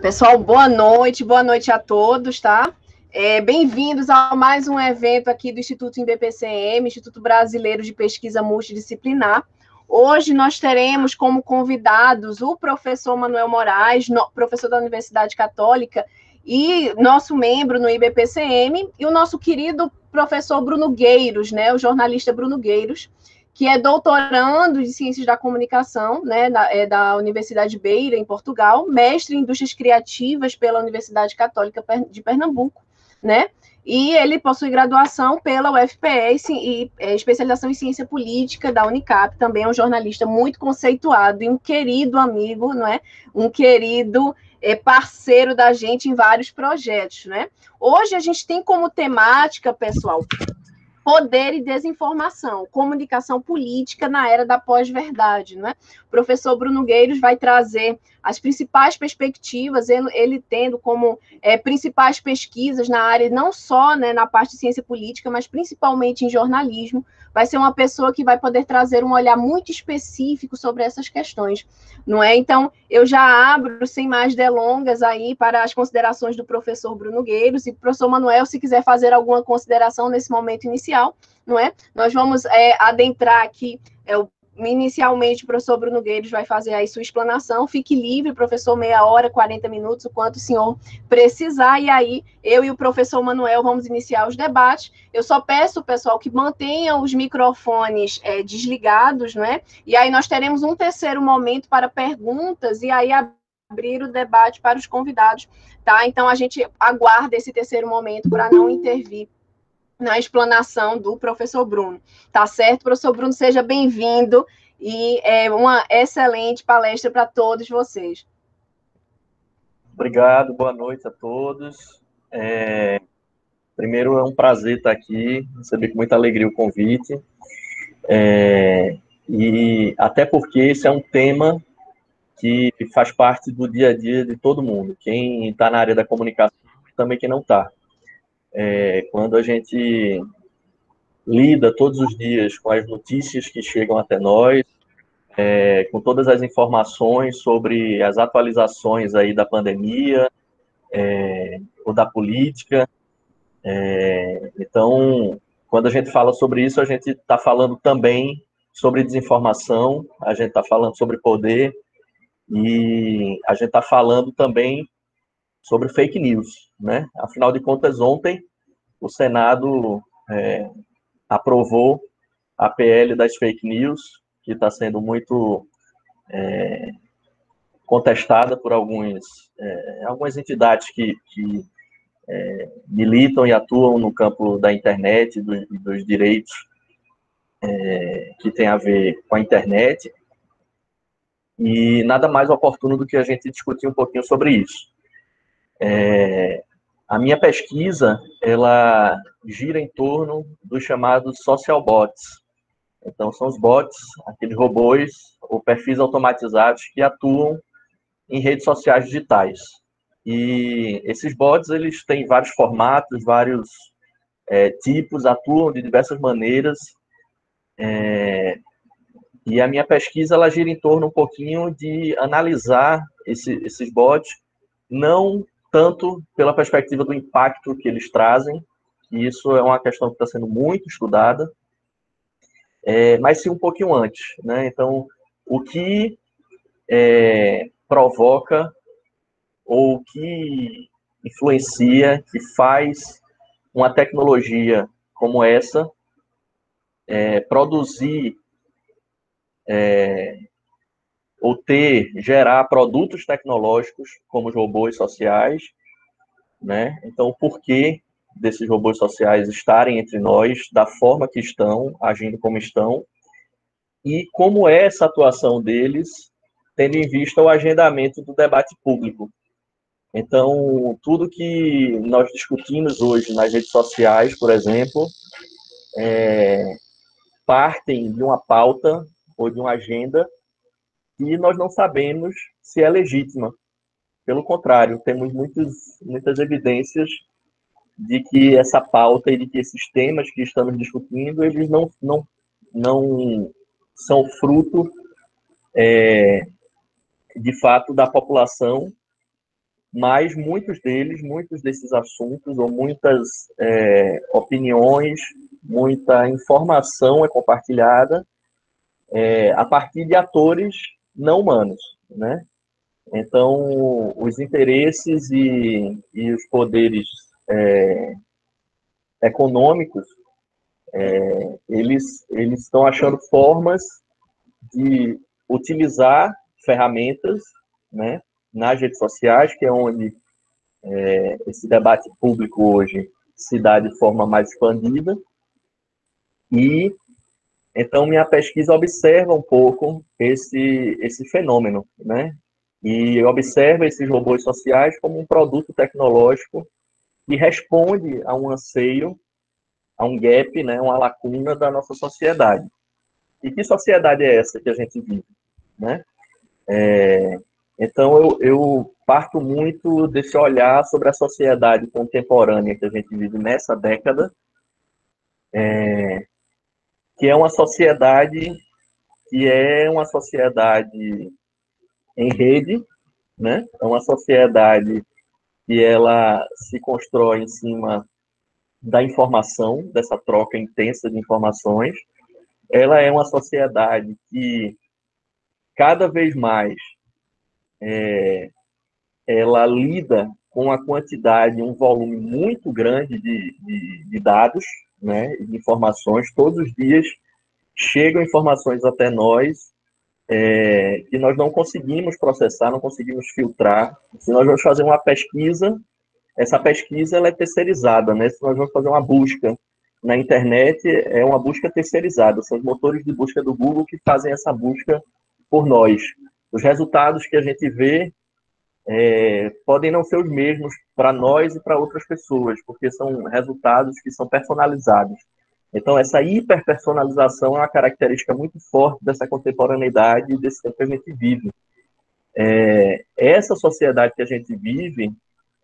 Pessoal, boa noite a todos, tá? Bem-vindos a mais um evento aqui do Instituto IBPCM, Instituto Brasileiro de Pesquisa Multidisciplinar. Hoje nós teremos como convidados o professor Manuel Moraes, professor da Universidade Católica, e nosso membro no IBPCM, e o nosso querido professor Bruno Gueiros, né, o jornalista Bruno Gueiros, que é doutorando em Ciências da Comunicação, né, da Universidade Beira, em Portugal, mestre em Indústrias Criativas pela Universidade Católica de Pernambuco, né, e ele possui graduação pela UFPE e especialização em Ciência Política da Unicap, também é um jornalista muito conceituado e um querido amigo, não é? Um querido parceiro da gente em vários projetos, né? Hoje a gente tem como temática, pessoal, poder e desinformação, comunicação política na era da pós-verdade, né? O professor Bruno Gueiros vai trazer as principais perspectivas, ele tendo como principais pesquisas na área, não só, né, na parte de ciência política, mas principalmente em jornalismo. Vai ser uma pessoa que vai poder trazer um olhar muito específico sobre essas questões, não é? Então, eu já abro, sem mais delongas, aí para as considerações do professor Bruno Gueiros, e professor Manuel, se quiser fazer alguma consideração nesse momento inicial, não é? Nós vamos adentrar aqui, inicialmente o professor Bruno Gueiros vai fazer aí sua explanação, fique livre, professor, meia hora, 40 minutos, o quanto o senhor precisar, e aí eu e o professor Manuel vamos iniciar os debates. Eu só peço, pessoal, que mantenham os microfones desligados, né? E aí nós teremos um terceiro momento para perguntas, e aí abrir o debate para os convidados, tá? Então a gente aguarda esse terceiro momento para não intervir na explanação do professor Bruno, tá certo? Professor Bruno, seja bem-vindo e uma excelente palestra para todos vocês. Obrigado, boa noite a todos. Primeiro, é um prazer estar aqui, receber com muita alegria o convite, e até porque esse é um tema que faz parte do dia a dia de todo mundo, quem está na área da comunicação e também quem não está. Quando a gente lida todos os dias com as notícias que chegam até nós, com todas as informações sobre as atualizações aí da pandemia, ou da política. Então, quando a gente fala sobre isso, a gente está falando também sobre desinformação, a gente está falando sobre poder e a gente está falando também sobre fake news, né? Afinal de contas, ontem o Senado aprovou a PL das fake news, que está sendo muito contestada por algumas entidades que militam e atuam no campo da internet e dos direitos que tem a ver com a internet, e nada mais oportuno do que a gente discutir um pouquinho sobre isso. A minha pesquisa, ela gira em torno dos chamados social bots. Então, são os bots, aqueles robôs ou perfis automatizados que atuam em redes sociais digitais. E esses bots, eles têm vários formatos, vários tipos, atuam de diversas maneiras. E a minha pesquisa, ela gira em torno um pouquinho de analisar esses bots, não tanto pela perspectiva do impacto que eles trazem, que isso é uma questão que está sendo muito estudada, mas sim um pouquinho antes, né? Então, o que provoca ou o que influencia, que faz uma tecnologia como essa produzir ou gerar produtos tecnológicos como os robôs sociais, né? Então, o porquê desses robôs sociais estarem entre nós, da forma que estão, agindo como estão, e como é essa atuação deles, tendo em vista o agendamento do debate público. Então, tudo que nós discutimos hoje nas redes sociais, por exemplo, partem de uma pauta ou de uma agenda e nós não sabemos se é legítima. Pelo contrário, temos muitas evidências de que essa pauta e de que esses temas que estamos discutindo, eles não são fruto, de fato, da população mas muitos desses assuntos, ou muitas opiniões, muita informação é compartilhada a partir de atores não humanos, né? Então, os interesses e os poderes econômicos, eles estão achando formas de utilizar ferramentas, né, nas redes sociais, que é onde esse debate público hoje se dá de forma mais expandida, e então minha pesquisa observa um pouco esse fenômeno, né, e observa esses robôs sociais como um produto tecnológico que responde a um anseio, a um gap, né, uma lacuna da nossa sociedade. E que sociedade é essa que a gente vive, né? Então, eu parto muito desse olhar sobre a sociedade contemporânea que a gente vive nessa década, que é uma sociedade em rede, né? É uma sociedade que ela se constrói em cima da informação, dessa troca intensa de informações. Ela é uma sociedade que cada vez mais ela lida com a quantidade, um volume muito grande de dados, né, de informações. Todos os dias chegam informações até nós que nós não conseguimos processar, não conseguimos filtrar. Se nós vamos fazer uma pesquisa, essa pesquisa ela é terceirizada, né? Se nós vamos fazer uma busca na internet, é uma busca terceirizada. São os motores de busca do Google que fazem essa busca por nós. Os resultados que a gente vê podem não ser os mesmos para nós e para outras pessoas, porque são resultados que são personalizados. Então, essa hiperpersonalização é uma característica muito forte dessa contemporaneidade e desse tempo que a gente vive. Essa sociedade que a gente vive,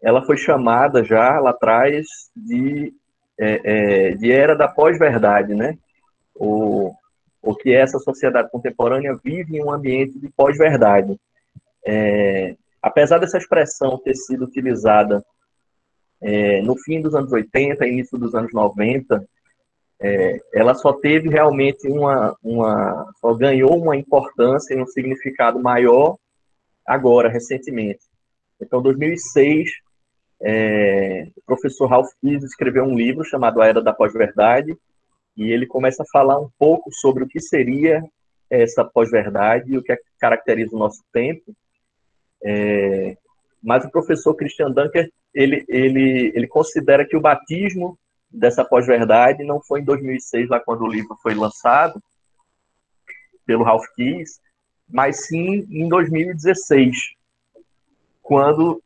ela foi chamada já lá atrás de era da pós-verdade, né? O que essa sociedade contemporânea vive em um ambiente de pós-verdade. Apesar dessa expressão ter sido utilizada no fim dos anos 80, início dos anos 90, ela só teve realmente só ganhou uma importância e um significado maior agora, recentemente. Então, em 2006, o professor Ralph Keyes escreveu um livro chamado A Era da Pós-Verdade, e ele começa a falar um pouco sobre o que seria essa pós-verdade e o que caracteriza o nosso tempo. Mas o professor Christian Dunker, ele considera que o batismo dessa pós-verdade não foi em 2006, lá quando o livro foi lançado, pelo Ralph Keyes, mas sim em 2016, quando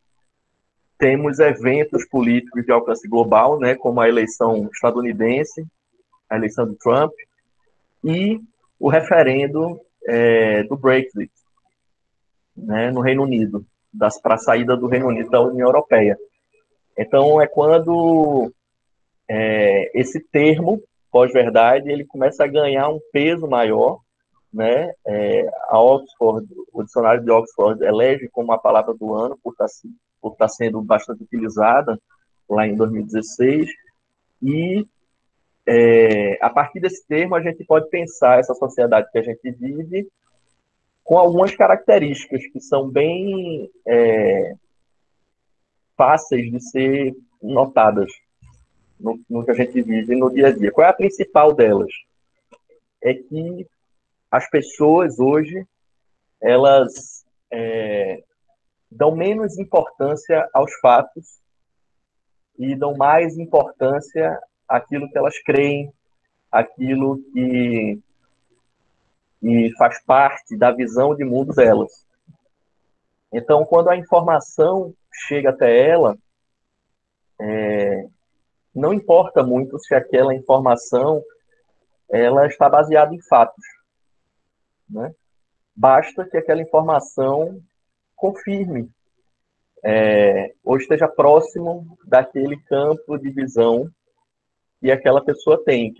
temos eventos políticos de alcance global, né, como a eleição estadunidense, a eleição de Trump, e o referendo do Brexit, né, no Reino Unido, para a saída do Reino Unido da União Europeia. Então, é quando esse termo, pós-verdade, ele começa a ganhar um peso maior, né? O dicionário de Oxford elege como a palavra do ano, por estar sendo bastante utilizada lá em 2016, e a partir desse termo a gente pode pensar essa sociedade que a gente vive com algumas características que são bem fáceis de ser notadas no que a gente vive no dia a dia. Qual é a principal delas? É que as pessoas hoje, elas dão menos importância aos fatos e dão mais importância àquilo que elas creem, aquilo que faz parte da visão de mundo delas. Então, quando a informação chega até ela, não importa muito se aquela informação ela está baseada em fatos, né? Basta que aquela informação confirme ou esteja próximo daquele campo de visão que aquela pessoa tem,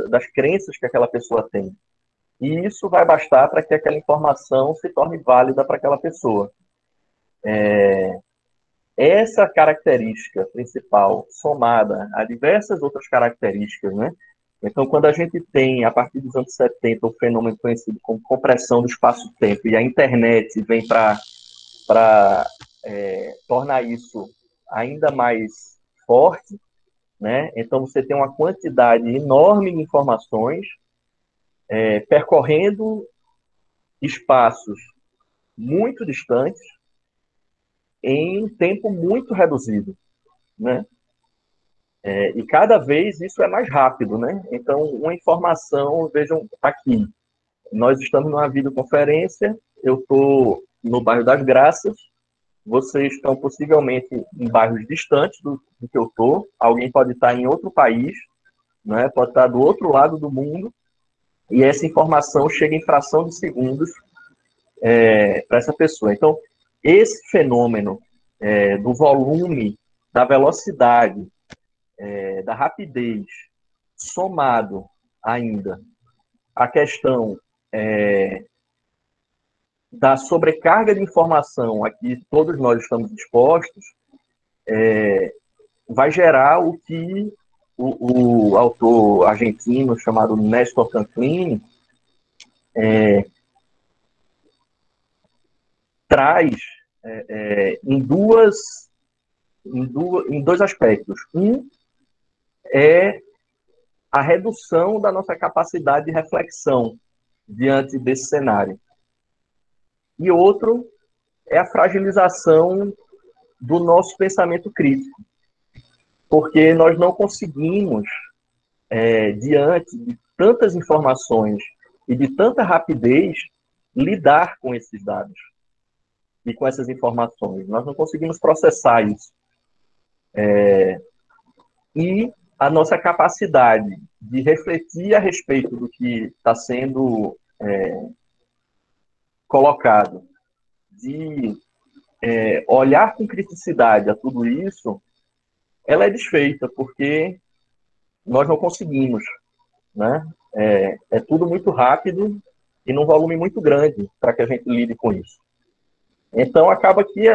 das crenças que aquela pessoa tem. E isso vai bastar para que aquela informação se torne válida para aquela pessoa. essa característica principal, somada a diversas outras características, né? Então, quando a gente tem, a partir dos anos 70, o fenômeno conhecido como compressão do espaço-tempo, e a internet vem para tornar isso ainda mais forte, né? Então, você tem uma quantidade enorme de informações percorrendo espaços muito distantes em tempo muito reduzido, né? E cada vez isso é mais rápido, né? Então, uma informação, vejam aqui, nós estamos numa videoconferência, eu estou no bairro das Graças, vocês estão possivelmente em bairros distantes do que eu estou, alguém pode estar em outro país, né? Pode estar do outro lado do mundo, e essa informação chega em fração de segundos para essa pessoa. Então, esse fenômeno do volume, da velocidade, da rapidez, somado ainda à questão da sobrecarga de informação a que todos nós estamos expostos, vai gerar o que o autor argentino chamado Néstor Canclini traz em dois aspectos. Um é a redução da nossa capacidade de reflexão diante desse cenário. E outro é a fragilização do nosso pensamento crítico, porque nós não conseguimos, diante de tantas informações e de tanta rapidez, lidar com esses dados e com essas informações. Nós não conseguimos processar isso. E a nossa capacidade de refletir a respeito do que está sendo colocado, de olhar com criticidade a tudo isso, ela é desfeita, porque nós não conseguimos, né? É tudo muito rápido e num volume muito grande para que a gente lide com isso. Então, acaba que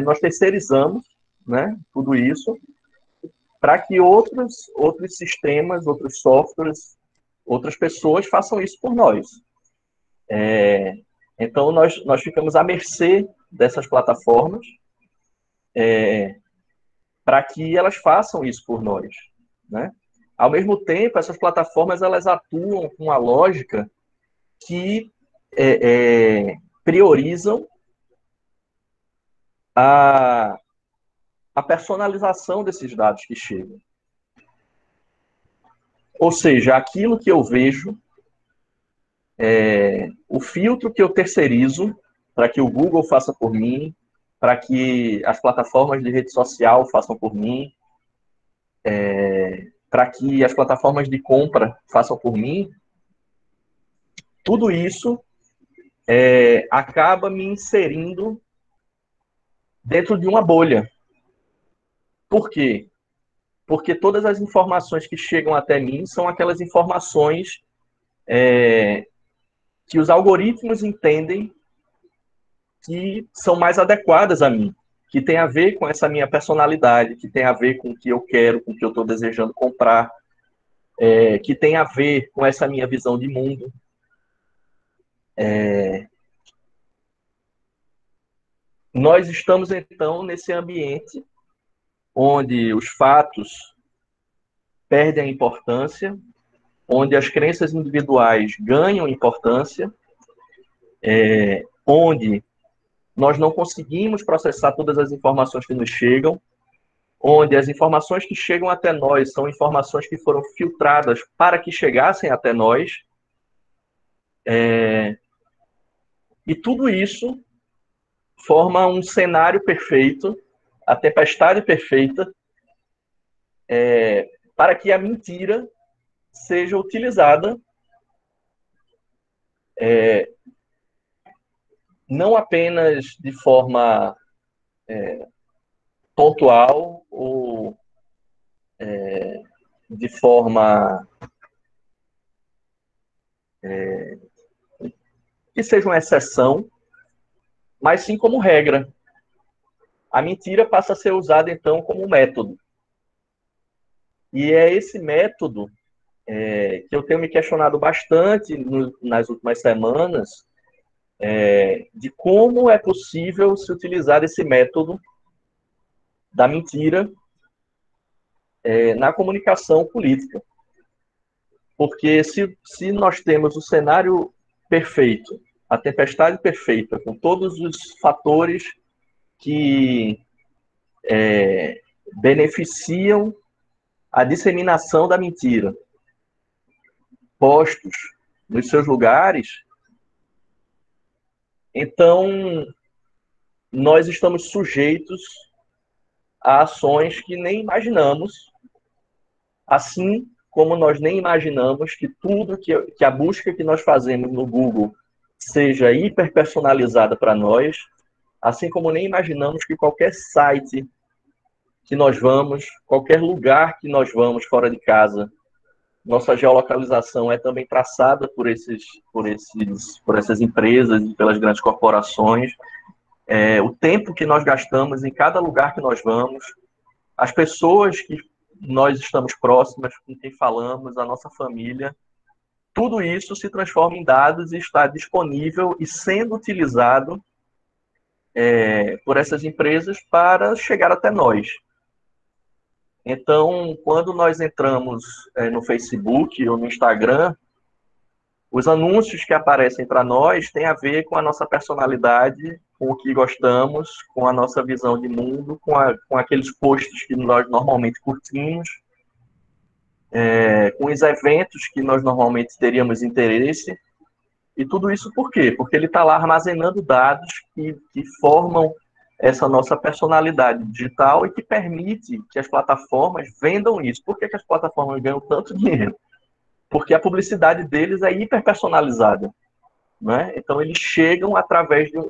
nós terceirizamos, né, tudo isso para que outros sistemas, outros softwares, outras pessoas façam isso por nós. Então, nós ficamos à mercê dessas plataformas para que elas façam isso por nós, né? Ao mesmo tempo, essas plataformas elas atuam com uma lógica que priorizam a personalização desses dados que chegam. Ou seja, aquilo que eu vejo, o filtro que eu terceirizo para que o Google faça por mim, para que as plataformas de rede social façam por mim, para que as plataformas de compra façam por mim, tudo isso acaba me inserindo dentro de uma bolha. Por quê? Porque todas as informações que chegam até mim são aquelas informações que os algoritmos entendem que são mais adequadas a mim, que tem a ver com essa minha personalidade, que tem a ver com o que eu quero, com o que eu estou desejando comprar, que tem a ver com essa minha visão de mundo. Nós estamos, então, nesse ambiente onde os fatos perdem a importância, onde as crenças individuais ganham importância, onde nós não conseguimos processar todas as informações que nos chegam, onde as informações que chegam até nós são informações que foram filtradas para que chegassem até nós. E tudo isso forma um cenário perfeito, a tempestade perfeita, para que a mentira seja utilizada não apenas de forma pontual ou de forma que seja uma exceção, mas sim como regra. a mentira passa a ser usada, então, como método. E é esse método que eu tenho me questionado bastante nas últimas semanas, de como é possível se utilizar esse método da mentira na comunicação política. Porque se nós temos o cenário perfeito, a tempestade perfeita, com todos os fatores que beneficiam a disseminação da mentira, postos nos seus lugares, então nós estamos sujeitos a ações que nem imaginamos, assim como nós nem imaginamos que tudo que a busca que nós fazemos no Google seja hiperpersonalizada para nós, assim como nem imaginamos que qualquer site que nós vamos, qualquer lugar que nós vamos fora de casa, nossa geolocalização é também traçada por essas empresas e pelas grandes corporações. O tempo que nós gastamos em cada lugar que nós vamos, as pessoas que nós estamos próximas, com quem falamos, a nossa família, tudo isso se transforma em dados e está disponível e sendo utilizado por essas empresas para chegar até nós. Então, quando nós entramos no Facebook ou no Instagram, os anúncios que aparecem para nós têm a ver com a nossa personalidade, com o que gostamos, com a nossa visão de mundo, com aqueles posts que nós normalmente curtimos, com os eventos que nós normalmente teríamos interesse. E tudo isso por quê? Porque ele está lá armazenando dados que formam essa nossa personalidade digital e que permite que as plataformas vendam isso. Por que as plataformas ganham tanto dinheiro? Porque a publicidade deles é hiperpersonalizada, né? Então, eles chegam através de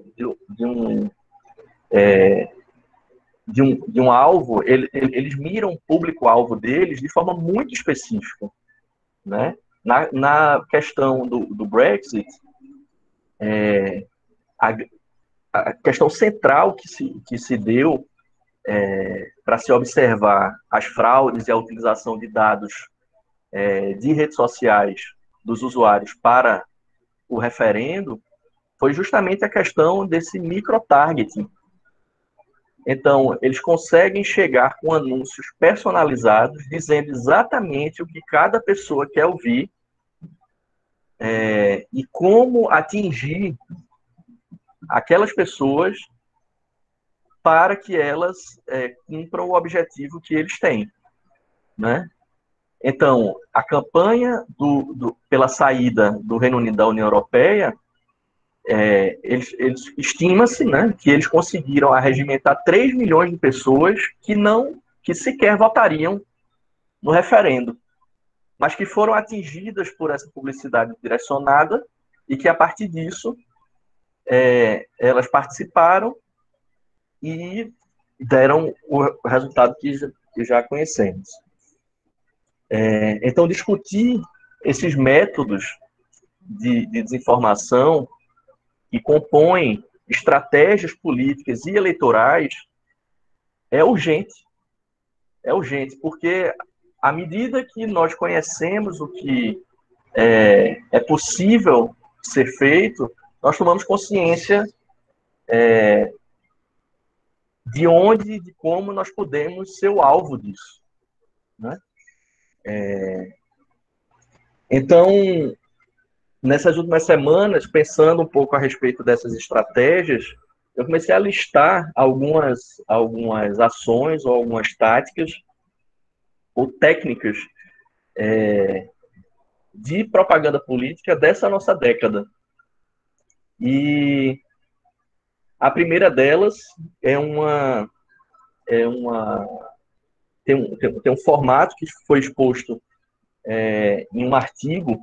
um alvo, eles miram o público-alvo deles de forma muito específica, né? Na questão do Brexit, a questão central que se deu para se observar as fraudes e a utilização de dados de redes sociais dos usuários para o referendo foi justamente a questão desse micro-targeting. Então, eles conseguem chegar com anúncios personalizados, dizendo exatamente o que cada pessoa quer ouvir e como atingir aquelas pessoas para que elas cumpram o objetivo que eles têm, né? Então, a campanha pela saída do Reino Unido da União Europeia, eles estima-se, né, que eles conseguiram arregimentar 3 milhões de pessoas que sequer votariam no referendo, mas que foram atingidas por essa publicidade direcionada e que, a partir disso, elas participaram e deram o resultado que já conhecemos. Então, discutir esses métodos de desinformação que compõem estratégias políticas e eleitorais é urgente. É urgente, porque à medida que nós conhecemos o que é possível ser feito, nós tomamos consciência de onde e de como nós podemos ser o alvo disso, né? Então, nessas últimas semanas, pensando um pouco a respeito dessas estratégias, eu comecei a listar algumas ações ou algumas táticas ou técnicas de propaganda política dessa nossa década. E a primeira delas tem um formato que foi exposto em um artigo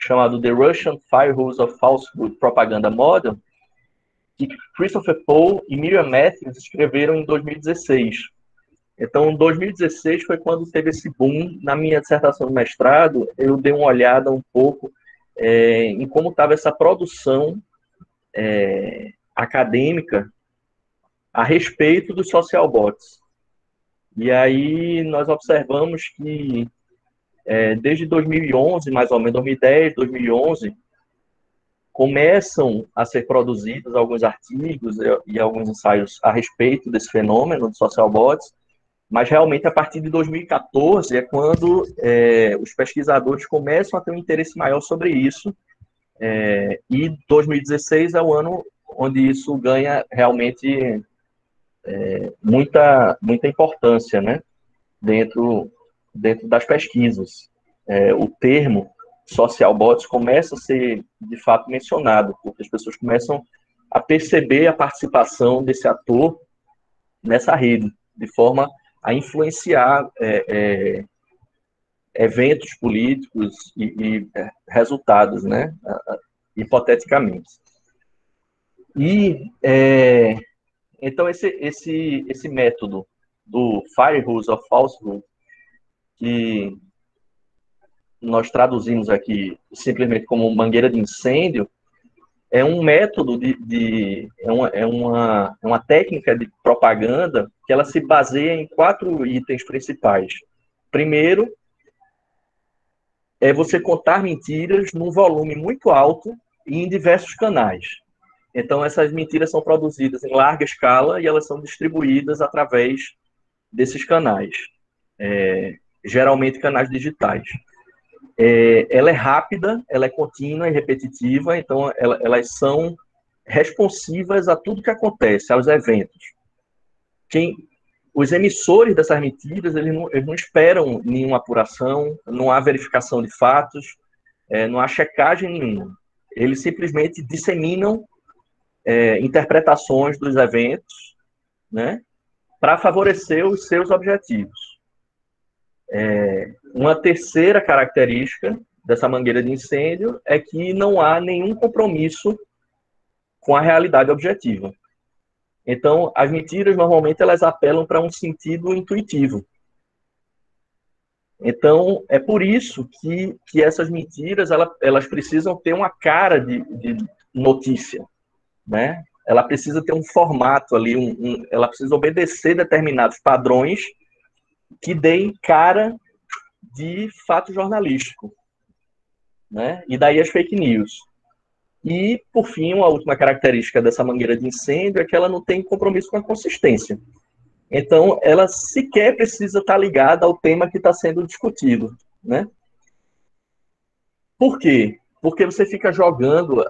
chamado The Russian Firewalls of Falsehood Propaganda Model, que Christopher Pohl e Miriam Matthews escreveram em 2016. Então, em 2016 foi quando teve esse boom. Na minha dissertação de mestrado, eu dei uma olhada um pouco em como estava essa produção acadêmica a respeito dos social bots. E aí nós observamos que desde 2011, mais ou menos 2010, 2011, começam a ser produzidos alguns artigos e alguns ensaios a respeito desse fenômeno de social bots, mas realmente a partir de 2014 é quando os pesquisadores começam a ter um interesse maior sobre isso, e 2016 é o ano onde isso ganha realmente muita importância, né, dentro das pesquisas. O termo social bots começa a ser, de fato, mencionado, porque as pessoas começam a perceber a participação desse ator nessa rede, de forma a influenciar eventos políticos e resultados, né, hipoteticamente. E, então, esse método do Fire Hose of Falsehood, que nós traduzimos aqui simplesmente como mangueira de incêndio, é um método uma técnica de propaganda que ela se baseia em 4 itens principais. Primeiro, é você contar mentiras num volume muito alto e em diversos canais. Então, essas mentiras são produzidas em larga escala e elas são distribuídas através desses canais, geralmente canais digitais. Ela é rápida, ela é contínua e repetitiva, então elas são responsivas a tudo que acontece, aos eventos. Os emissores dessas mentiras, eles não esperam nenhuma apuração, não há verificação de fatos, não há checagem nenhuma. Eles simplesmente disseminam interpretações dos eventos, né, para favorecer os seus objetivos. Uma terceira característica dessa mangueira de incêndio é que não há nenhum compromisso com a realidade objetiva. Então, as mentiras, normalmente, elas apelam para um sentido intuitivo. Então, é por isso que essas mentiras, elas precisam ter uma cara de notícia, né? Ela precisa ter um formato ali, ela precisa obedecer determinados padrões que deem cara de fato jornalístico, né? E daí as fake news. E, por fim, uma última característica dessa mangueira de incêndio é que ela não tem compromisso com a consistência. Então, ela sequer precisa estar ligada ao tema que está sendo discutido, né? Por quê? Porque você fica jogando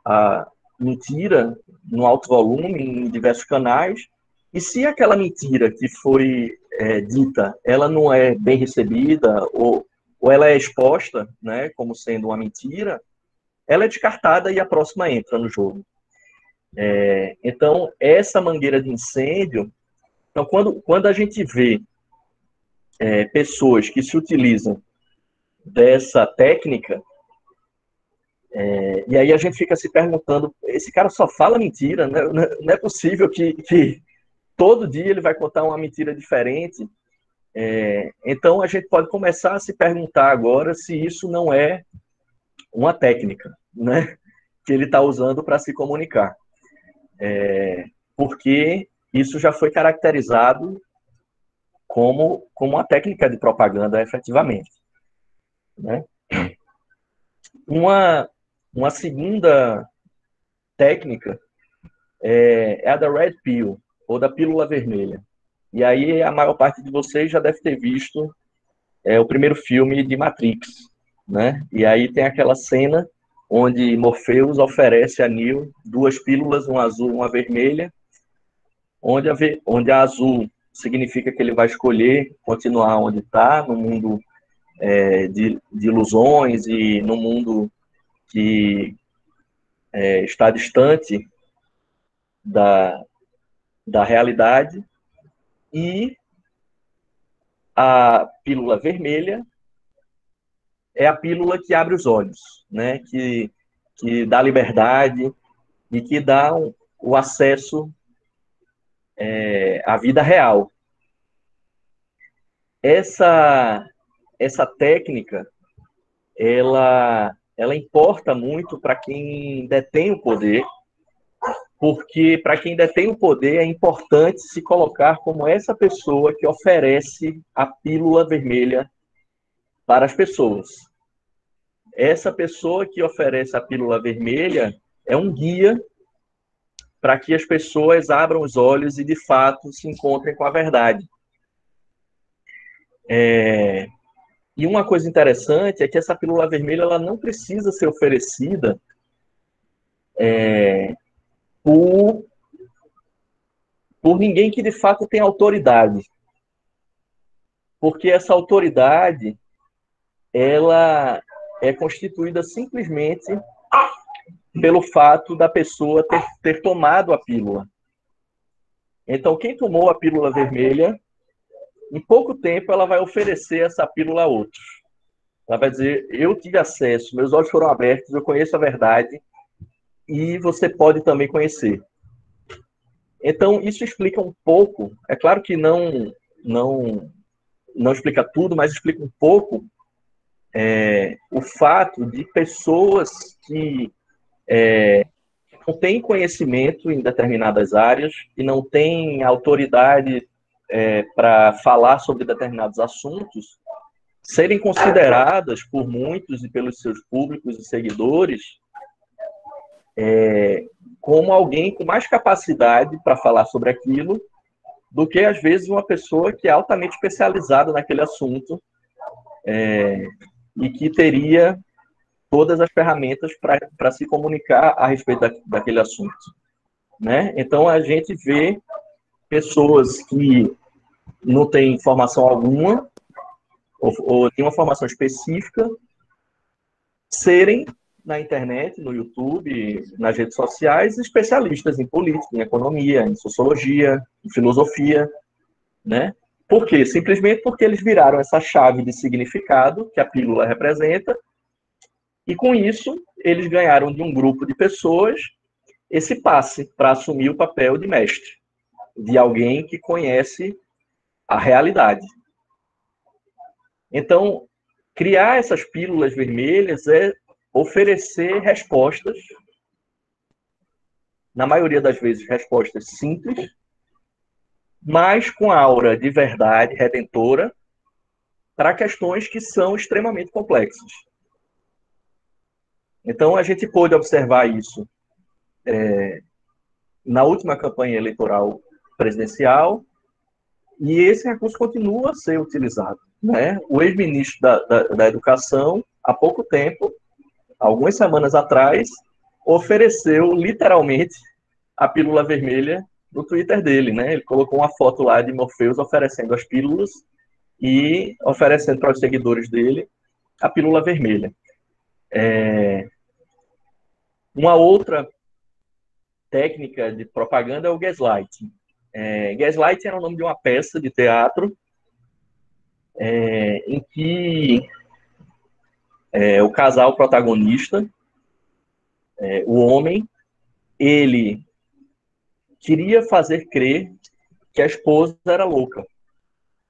a mentira no alto volume, em diversos canais, e se aquela mentira que foi dita, ela não é bem recebida, ou ela é exposta, né, como sendo uma mentira, ela é descartada e a próxima entra no jogo. Então, essa mangueira de incêndio, então, quando a gente vê pessoas que se utilizam dessa técnica, e aí a gente fica se perguntando, esse cara só fala mentira, né? Não é possível que todo dia ele vai contar uma mentira diferente. Então, a gente pode começar a se perguntar agora se isso não é uma técnica, né, que ele está usando para se comunicar. Porque isso já foi caracterizado como uma técnica de propaganda, efetivamente, né? Uma segunda técnica é a da Red Pill, ou da pílula vermelha. E aí a maior parte de vocês já deve ter visto o primeiro filme de Matrix, né? E aí tem aquela cena onde Morpheus oferece a Neo 2 pílulas, uma azul e uma vermelha, onde a azul significa que ele vai escolher continuar onde está, no mundo de ilusões e no mundo que está distante da realidade, e a pílula vermelha é a pílula que abre os olhos, né? Que dá liberdade e que dá o acesso à vida real. Essa técnica, ela importa muito para quem detém o poder, porque para quem detém o poder é importante se colocar como essa pessoa que oferece a pílula vermelha para as pessoas. Essa pessoa que oferece a pílula vermelha é um guia para que as pessoas abram os olhos e, de fato, se encontrem com a verdade. E uma coisa interessante é que essa pílula vermelha ela não precisa ser oferecida por ninguém que, de fato, tem autoridade. Porque essa autoridade ela é constituída simplesmente pelo fato da pessoa ter tomado a pílula. Então, quem tomou a pílula vermelha, em pouco tempo ela vai oferecer essa pílula a outros. Ela vai dizer, eu tive acesso, meus olhos foram abertos, eu conheço a verdade e você pode também conhecer. Então, isso explica um pouco, é claro que não explica tudo, mas explica um pouco o fato de pessoas que não têm conhecimento em determinadas áreas e não têm autoridade para falar sobre determinados assuntos, serem consideradas por muitos e pelos seus públicos e seguidores como alguém com mais capacidade para falar sobre aquilo do que, às vezes, uma pessoa que é altamente especializada naquele assunto e que teria todas as ferramentas para se comunicar a respeito daquele assunto. Né? Então, a gente vê pessoas que não têm formação alguma ou têm uma formação específica serem, na internet, no YouTube, nas redes sociais, especialistas em política, em economia, em sociologia, em filosofia, né? Por quê? Simplesmente porque eles viraram essa chave de significado que a pílula representa e, com isso, eles ganharam de um grupo de pessoas esse passe para assumir o papel de mestre, de alguém que conhece a realidade. Então, criar essas pílulas vermelhas é oferecer respostas, na maioria das vezes respostas simples, mas com aura de verdade redentora para questões que são extremamente complexas. Então, a gente pôde observar isso na última campanha eleitoral presidencial, e esse recurso continua a ser utilizado. Né? O ex-ministro da Educação, há pouco tempo, algumas semanas atrás, ofereceu literalmente a pílula vermelha no Twitter dele. Né? Ele colocou uma foto lá de Morpheus oferecendo as pílulas e oferecendo para os seguidores dele a pílula vermelha. Uma outra técnica de propaganda é o gaslighting. Gaslighting era o nome de uma peça de teatro em que o casal protagonista, o homem, ele queria fazer crer que a esposa era louca.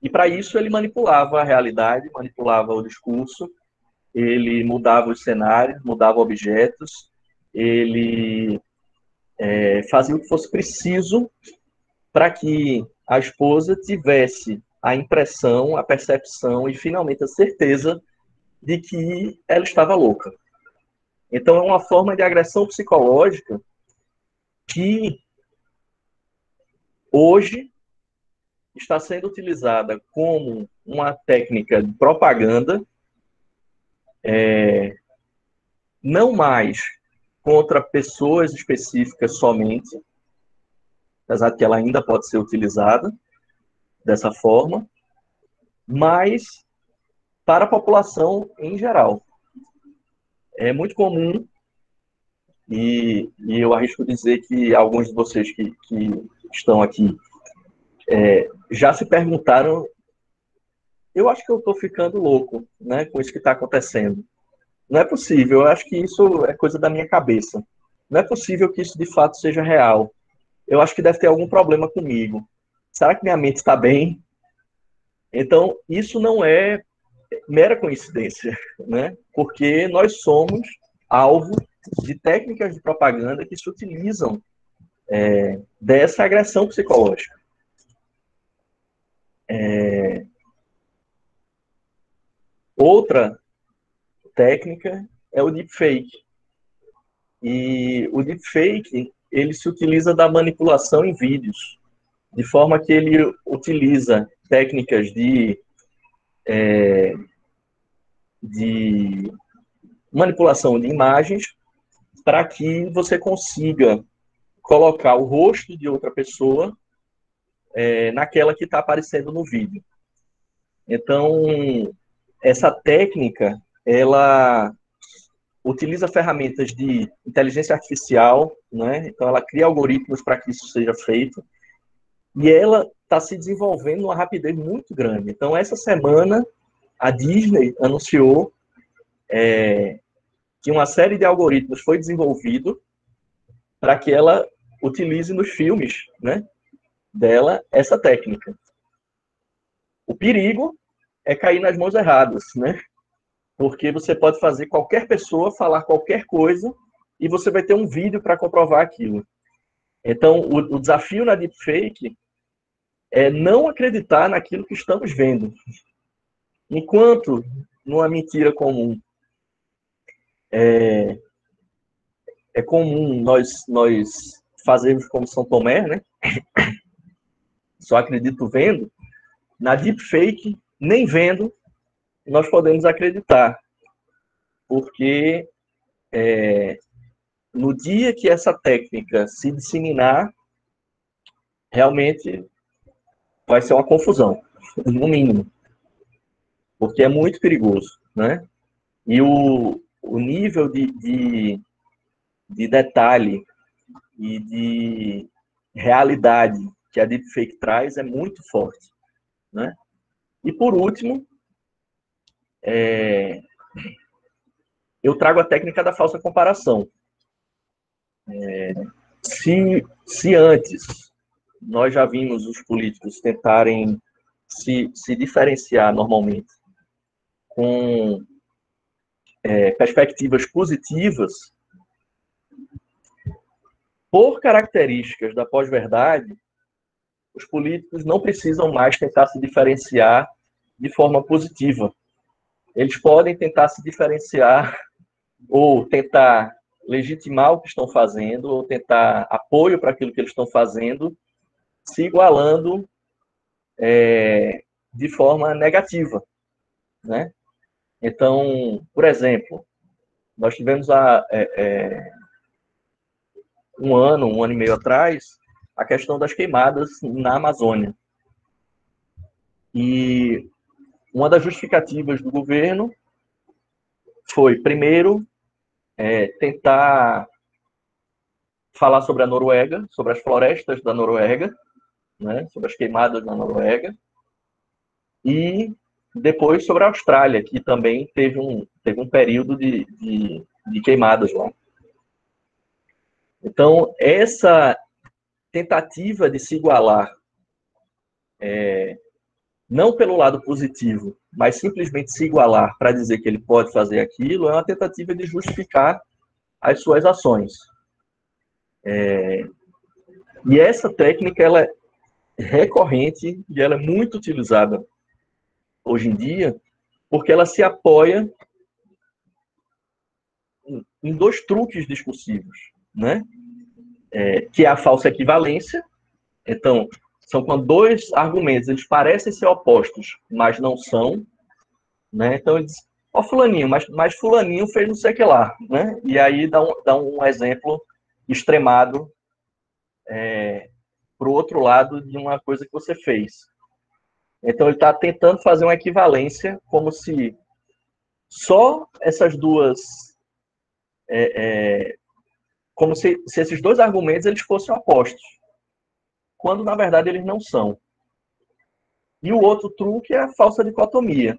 E para isso ele manipulava a realidade, manipulava o discurso, ele mudava os cenários, mudava objetos, ele fazia o que fosse preciso para que a esposa tivesse a impressão, a percepção e finalmente a certeza de que ela estava louca. Então é uma forma de agressão psicológica que hoje está sendo utilizada como uma técnica de propaganda, não mais contra pessoas específicas somente, apesar de que ela ainda pode ser utilizada dessa forma, mas para a população em geral. É muito comum, e eu arrisco dizer que alguns de vocês que estão aqui já se perguntaram, eu acho que eu estou ficando louco, né, com isso que está acontecendo. Não é possível, eu acho que isso é coisa da minha cabeça. Não é possível que isso de fato seja real. Eu acho que deve ter algum problema comigo. Será que minha mente está bem? Então, isso não é mera coincidência, né? Porque nós somos alvo de técnicas de propaganda que se utilizam dessa agressão psicológica. Outra técnica é o deepfake. E o deepfake, ele se utiliza da manipulação em vídeos, de forma que ele utiliza técnicas de manipulação de imagens para que você consiga colocar o rosto de outra pessoa naquela que está aparecendo no vídeo. Então, essa técnica, ela utiliza ferramentas de inteligência artificial, né? Então ela cria algoritmos para que isso seja feito, e ela está se desenvolvendo numa rapidez muito grande. Então, essa semana, a Disney anunciou que uma série de algoritmos foi desenvolvido para que ela utilize nos filmes, né, dela essa técnica. O perigo é cair nas mãos erradas, né? Porque você pode fazer qualquer pessoa falar qualquer coisa e você vai ter um vídeo para comprovar aquilo. Então, o desafio na deepfake é não acreditar naquilo que estamos vendo. Enquanto, numa mentira comum, é comum nós fazermos como São Tomé, né? Só acredito vendo. Na deepfake, nem vendo, nós podemos acreditar. Porque no dia que essa técnica se disseminar, realmente vai ser uma confusão, no mínimo. Porque é muito perigoso, né? E o nível de detalhe e de realidade que a deepfake traz é muito forte, né? E por último, eu trago a técnica da falsa comparação. Se antes nós já vimos os políticos tentarem se diferenciar normalmente com perspectivas positivas, por características da pós-verdade, os políticos não precisam mais tentar se diferenciar de forma positiva. Eles podem tentar se diferenciar ou tentar legitimar o que estão fazendo, ou tentar apoio para aquilo que eles estão fazendo, se igualando de forma negativa, né? Então, por exemplo, nós tivemos um ano e meio atrás, a questão das queimadas na Amazônia. E uma das justificativas do governo foi, primeiro, tentar falar sobre a Noruega, sobre as florestas da Noruega, né, sobre as queimadas na Noruega, e depois sobre a Austrália, que também teve um período de queimadas lá. Então, essa tentativa de se igualar, não pelo lado positivo, mas simplesmente se igualar para dizer que ele pode fazer aquilo, é uma tentativa de justificar as suas ações. E essa técnica, ela é recorrente e ela é muito utilizada hoje em dia, porque ela se apoia em dois truques discursivos, né? Que é a falsa equivalência. Então, são quando dois argumentos eles parecem ser opostos, mas não são, né? Então, ele diz, ó, fulaninho, mas fulaninho fez não sei o que lá, né? E aí dá um exemplo extremado para o outro lado de uma coisa que você fez. Então, ele está tentando fazer uma equivalência como se só essas duas... como se esses dois argumentos eles fossem opostos, quando, na verdade, eles não são. E o outro truque é a falsa dicotomia.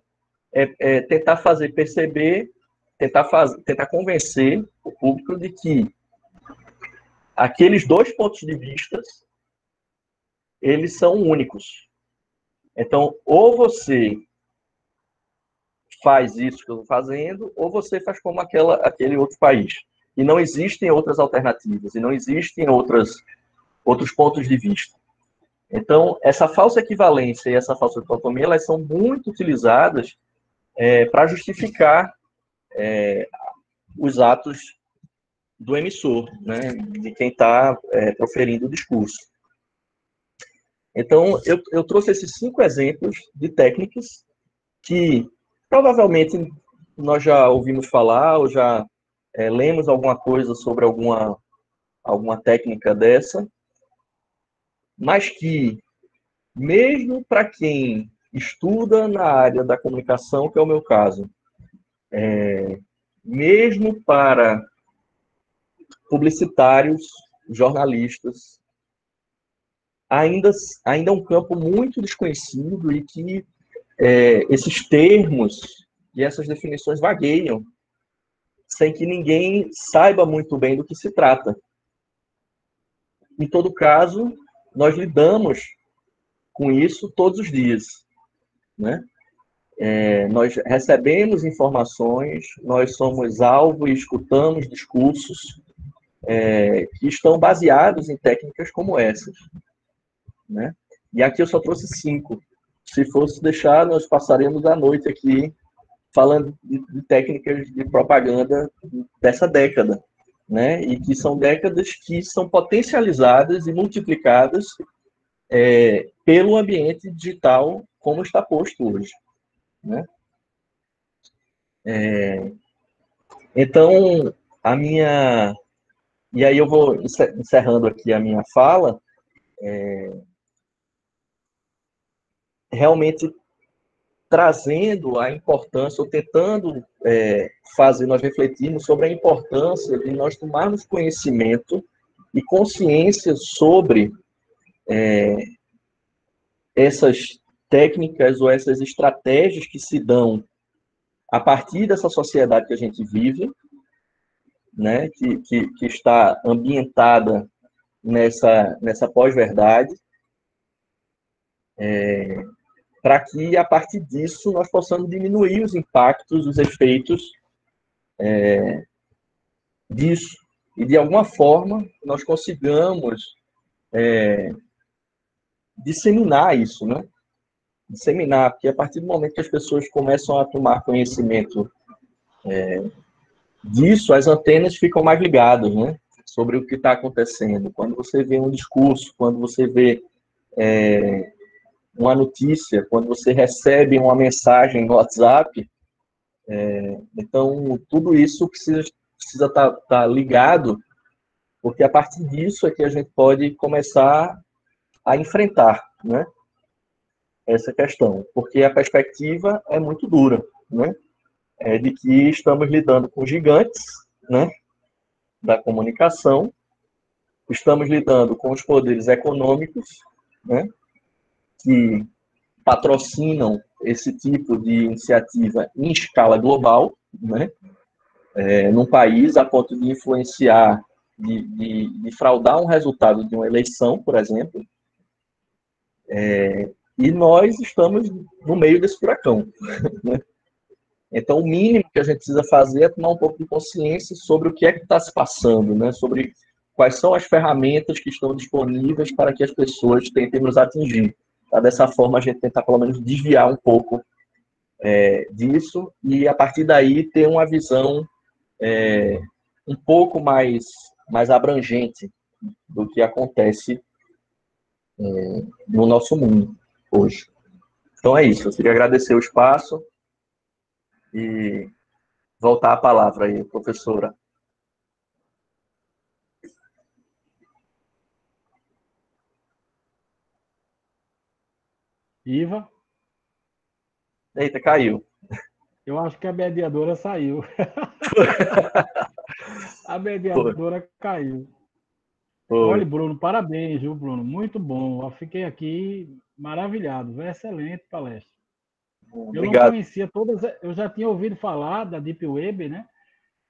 Tentar fazer perceber, tentar convencer o público de que aqueles dois pontos de vista, eles são únicos. Então, ou você faz isso que eu estou fazendo, ou você faz como aquele outro país. E não existem outras alternativas, e não existem outras outros pontos de vista. Então, essa falsa equivalência e essa falsa dicotomia, elas são muito utilizadas para justificar os atos do emissor, né, de quem está proferindo o discurso. Então, eu trouxe esses 5 exemplos de técnicas que provavelmente nós já ouvimos falar ou já lemos alguma coisa sobre alguma técnica dessa, mas que, mesmo para quem estuda na área da comunicação, que é o meu caso, mesmo para publicitários, jornalistas, ainda é um campo muito desconhecido e que esses termos e essas definições vagueiam, sem que ninguém saiba muito bem do que se trata. Em todo caso, nós lidamos com isso todos os dias, né? Nós recebemos informações, nós somos alvo e escutamos discursos que estão baseados em técnicas como essas, né? E aqui eu só trouxe 5. Se fosse deixar, nós passaremos a noite aqui falando de técnicas de propaganda dessa década, né? E que são décadas que são potencializadas e multiplicadas pelo ambiente digital como está posto hoje, né? Então, e aí eu vou encerrando aqui a minha fala, realmente trazendo a importância, ou tentando fazer nós refletirmos sobre a importância de nós tomarmos conhecimento e consciência sobre essas técnicas ou essas estratégias que se dão a partir dessa sociedade que a gente vive, né, que está ambientada nessa pós-verdade, para que, a partir disso, nós possamos diminuir os impactos, os efeitos disso. E, de alguma forma, nós consigamos disseminar isso, né? Disseminar, porque a partir do momento que as pessoas começam a tomar conhecimento disso, as antenas ficam mais ligadas, né? Sobre o que está acontecendo. Quando você vê um discurso, quando você vê uma notícia, quando você recebe uma mensagem no WhatsApp, então tudo isso precisa estar ligado, porque a partir disso é que a gente pode começar a enfrentar, né, essa questão, porque a perspectiva é muito dura, né, de que estamos lidando com gigantes, né, da comunicação, estamos lidando com os poderes econômicos, né, que patrocinam esse tipo de iniciativa em escala global, né, num país a ponto de influenciar, de fraudar um resultado de uma eleição, por exemplo, e nós estamos no meio desse furacão, né? Então, o mínimo que a gente precisa fazer é tomar um pouco de consciência sobre o que é que está se passando, né? Sobre quais são as ferramentas que estão disponíveis para que as pessoas tentem nos atingir. Tá? Dessa forma, a gente tentar, pelo menos, desviar um pouco disso e, a partir daí, ter uma visão um pouco mais abrangente do que acontece no nosso mundo hoje. Então, é isso. Eu queria agradecer o espaço e voltar a palavra aí, professora. Iva? Eita, caiu. Eu acho que a mediadora saiu. A mediadora caiu. Olha, Bruno, parabéns, viu, Bruno? Muito bom. Eu fiquei aqui maravilhado. Excelente palestra. Obrigado. Eu não conhecia todas, eu já tinha ouvido falar da Deep Web, né?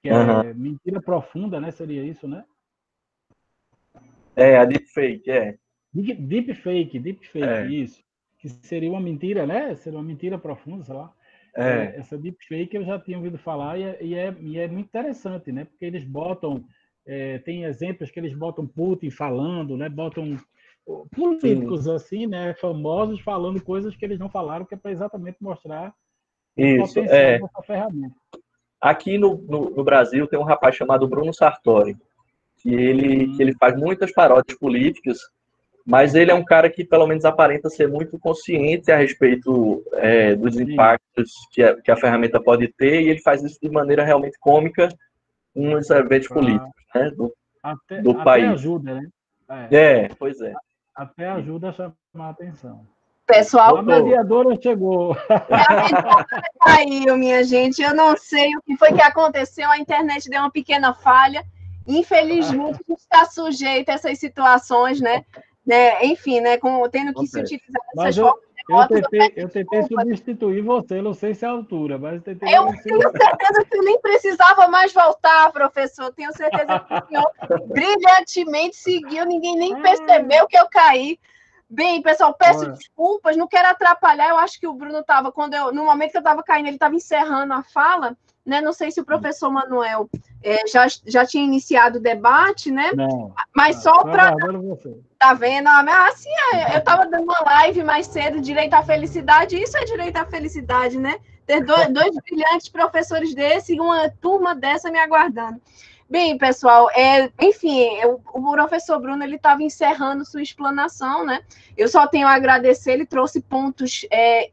Que é mentira profunda, né? Seria isso, né? A deepfake, Deepfake, isso. Que seria uma mentira, né? Seria uma mentira profunda, sei lá. Essa deepfake eu já tinha ouvido falar e é muito interessante, né? Porque eles botam tem exemplos que eles botam Putin falando, né? Botam políticos assim, né? Famosos falando coisas que eles não falaram, que é para exatamente mostrar o potencial dessa ferramenta. Aqui no Brasil tem um rapaz chamado Bruno Sartori, que ele faz muitas paródias políticas, mas ele é um cara que pelo menos aparenta ser muito consciente a respeito dos impactos que a ferramenta pode ter, e ele faz isso de maneira realmente cômica nos eventos políticos, né, do país. Até ajuda, né? Pois é. Até ajuda a chamar a atenção. Pessoal, a mediadora chegou. A mediadora caiu, minha gente. Eu não sei o que foi que aconteceu. A internet deu uma pequena falha. Infelizmente, a gente está sujeito a essas situações, né? Enfim, né? Tendo que se utilizar essas formas. Eu tentei substituir você, não sei se é a altura, mas tentei. Eu tenho certeza que eu nem precisava mais voltar, professor. Tenho certeza que o senhor brilhantemente seguiu, ninguém nem percebeu que eu caí. Bem, pessoal, peço desculpas, não quero atrapalhar. Eu acho que o Bruno estava, no momento que eu estava caindo, ele estava encerrando a fala, né? Não sei se o professor Manuel já tinha iniciado o debate, né? Não. Mas só para. Tá vendo? Assim, eu estava dando uma live mais cedo, direito à felicidade. Isso é direito à felicidade, né? Ter dois brilhantes professores desse e uma turma dessa me aguardando. Bem, pessoal, enfim, o professor Bruno ele estava encerrando sua explanação, né? Eu só tenho a agradecer, ele trouxe pontos